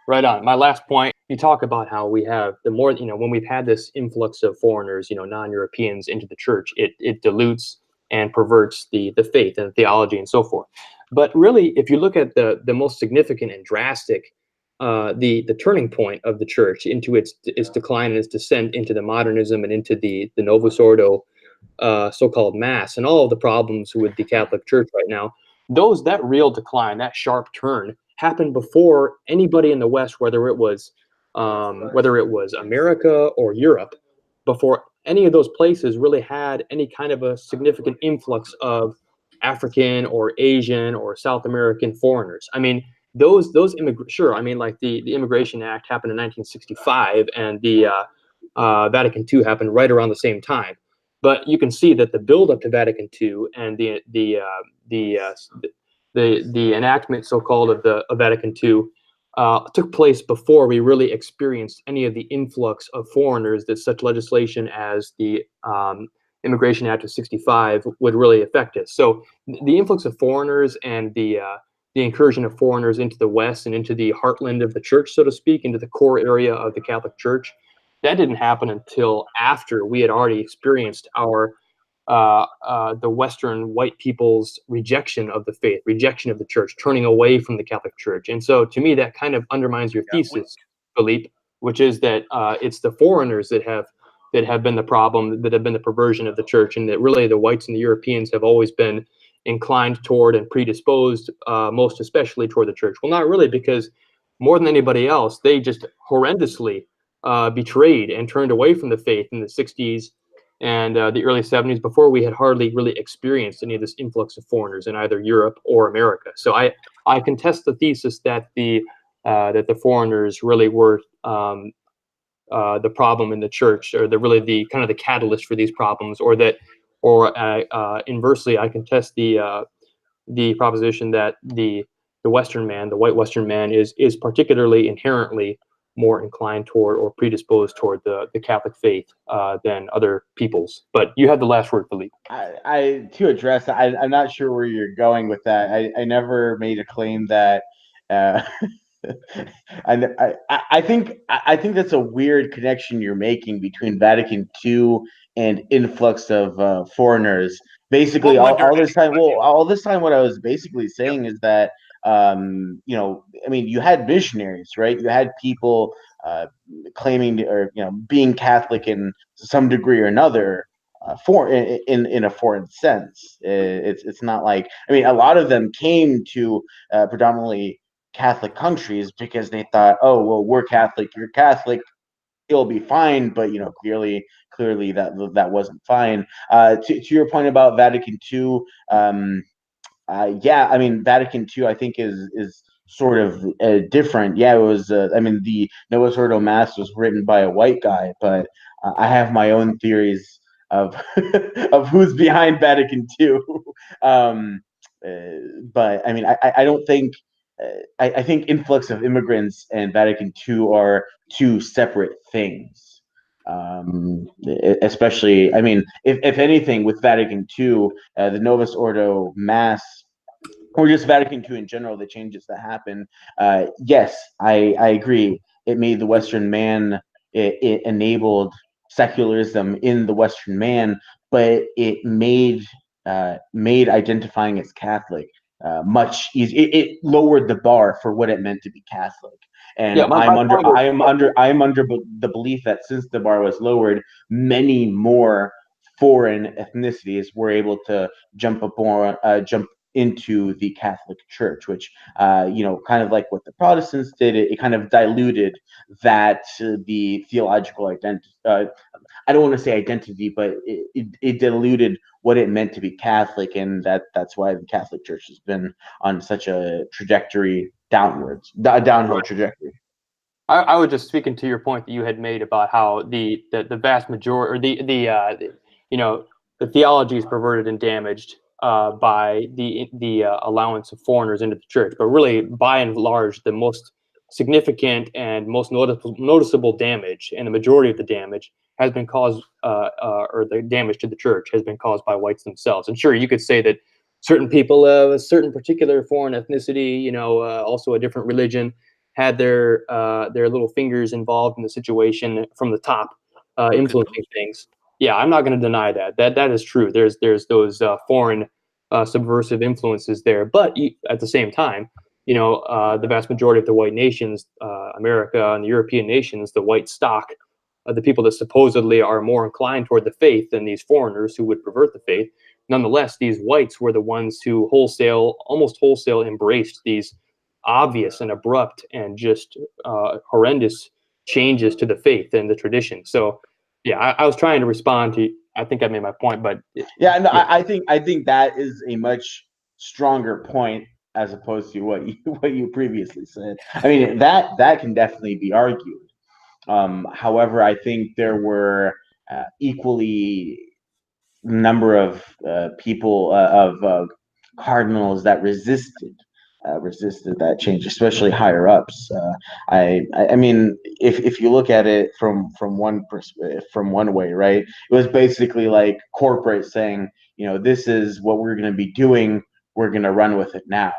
Right on. My last point, you talk about how we have the more, when we've had this influx of foreigners, non-Europeans into the church, it dilutes and perverts the faith and theology and so forth. But really, if you look at the most significant and drastic, the turning point of the church into its decline and its descent into the modernism and into the Novus Ordo, so-called mass, and all of the problems with the Catholic Church right now, that real decline, that sharp turn, happened before anybody in the West, whether it was America or Europe, before any of those places really had any kind of a significant influx of African or Asian or South American foreigners. I mean, those sure. I mean, like the Immigration Act happened in 1965, and the Vatican II happened right around the same time. But you can see that the build-up to Vatican II and the enactment, so-called, of Vatican II took place before we really experienced any of the influx of foreigners that such legislation as the Immigration Act of '65 would really affect us. So the influx of foreigners and the incursion of foreigners into the West and into the heartland of the church, so to speak, into the core area of the Catholic Church, that didn't happen until after we had already experienced the Western white people's rejection of the faith, rejection of the church, turning away from the Catholic Church. And so, to me, that kind of undermines your thesis, Phillipe, which is that it's the foreigners that have been the problem, that have been the perversion of the church, and that really the whites and the Europeans have always been inclined toward and predisposed, most especially toward the church. Well, not really, because more than anybody else, they just horrendously betrayed and turned away from the faith in the 60s and the early 70s, before we had hardly really experienced any of this influx of foreigners in either Europe or America. So I contest the thesis that the foreigners really were the problem in the church, or the kind of the catalyst for these problems, or inversely, I contest the proposition that the Western man, the white Western man, is particularly inherently more inclined toward or predisposed toward the Catholic faith than other peoples. But you have the last word, Phillipe. To address that, I'm not sure where you're going with that. I never made a claim that. And I think that's a weird connection you're making between Vatican II and influx of foreigners. Basically, all this time, what I was basically saying is that I mean, you had missionaries, right? You had people claiming to, or being Catholic in some degree or another, in a foreign sense. It's not like, I mean, a lot of them came to predominantly Catholic countries because they thought, oh well, we're Catholic, you're Catholic, it'll be fine. But clearly that wasn't fine. To your point about Vatican II, yeah, I mean, Vatican II, I think is sort of different. Yeah, it was. I mean, the Novus Ordo Mass was written by a white guy, but I have my own theories of of who's behind Vatican II. But I mean, I don't think. I think influx of immigrants and Vatican II are two separate things. Especially, I mean, if anything, with Vatican II, the Novus Ordo Mass, or just Vatican II in general, the changes that happen, yes, I agree. It made the Western man, it enabled secularism in the Western man, but it made identifying as Catholic much easier. It lowered the bar for what it meant to be Catholic. And Yeah, I'm under the belief that since the bar was lowered, many more foreign ethnicities were able to jump into the Catholic Church, which kind of like what the Protestants did. It kind of diluted that the theological identity. I don't want to say identity, but it diluted what it meant to be Catholic, and that's why the Catholic Church has been on such a trajectory downhill trajectory. I was just speaking to your point that you had made about how the vast majority, or the theology is perverted and damaged by the allowance of foreigners into the church. But really, by and large, the most significant and most noticeable damage, and the majority of the damage, has been caused, or the damage to the church has been caused by whites themselves. And sure, you could say that certain people of a certain particular foreign ethnicity, also a different religion, had their little fingers involved in the situation from the top, influencing things. Yeah, I'm not going to deny that. That is true. There's those foreign subversive influences there, but at the same time, the vast majority of the white nations, America and the European nations, the white stock, the people that supposedly are more inclined toward the faith than these foreigners who would pervert the faith. Nonetheless, these whites were the ones who almost wholesale embraced these obvious and abrupt and just horrendous changes to the faith and the tradition. So, yeah, I was trying to respond to. I think I made my point, but yeah, no, yeah. I think that is a much stronger point as opposed to what you previously said. I mean, that can definitely be argued. However, I think there were equally number of people of cardinals that resisted that change, especially higher ups. I mean, if you look at it from one way, right? It was basically like corporate saying, this is what we're going to be doing. We're going to run with it now.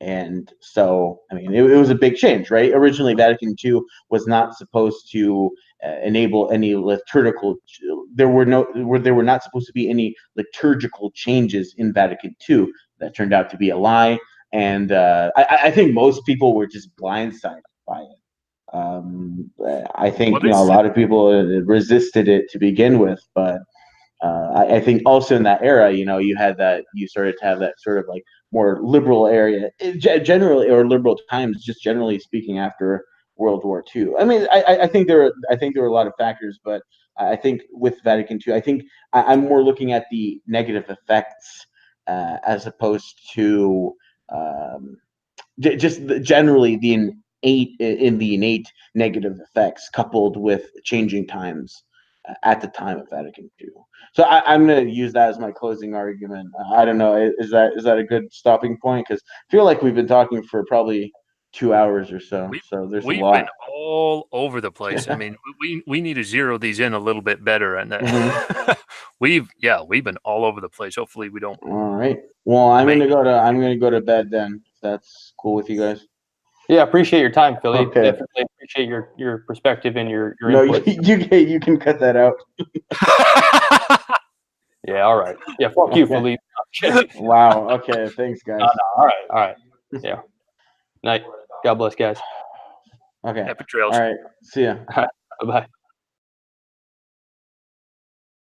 And so, I mean, it was a big change, right? Originally, Vatican II was not supposed to enable any liturgical. There were not supposed to be any liturgical changes in Vatican II. That turned out to be a lie, and I think most people were just blindsided by it. I think a lot of people resisted it to begin with, but I think also in that era, you started to have that sort of like more liberal area, generally, or liberal times, just generally speaking, after World War II. I mean, I think there were a lot of factors, but I think with Vatican II, I think I'm more looking at the negative effects as opposed to just generally the innate negative effects coupled with changing times at the time of Vatican II. So I'm going to use that as my closing argument. I don't know, is that a good stopping point? Because I feel like we've been talking for probably 2 hours or so. So there's a lot. We've been all over the place. I mean, we need to zero these in a little bit better, and we've been all over the place. Hopefully, we don't. All right. Well, I'm gonna go to bed then. If that's cool with you guys. Yeah, appreciate your time, Philly. Okay. Definitely appreciate your perspective and your input. You can cut that out. Yeah, all right. Yeah, fuck you, Philly. Wow. Okay. Thanks, guys. No, all right. Yeah. Night. God bless, guys. Okay. Happy trails. All right. See ya. Bye-bye.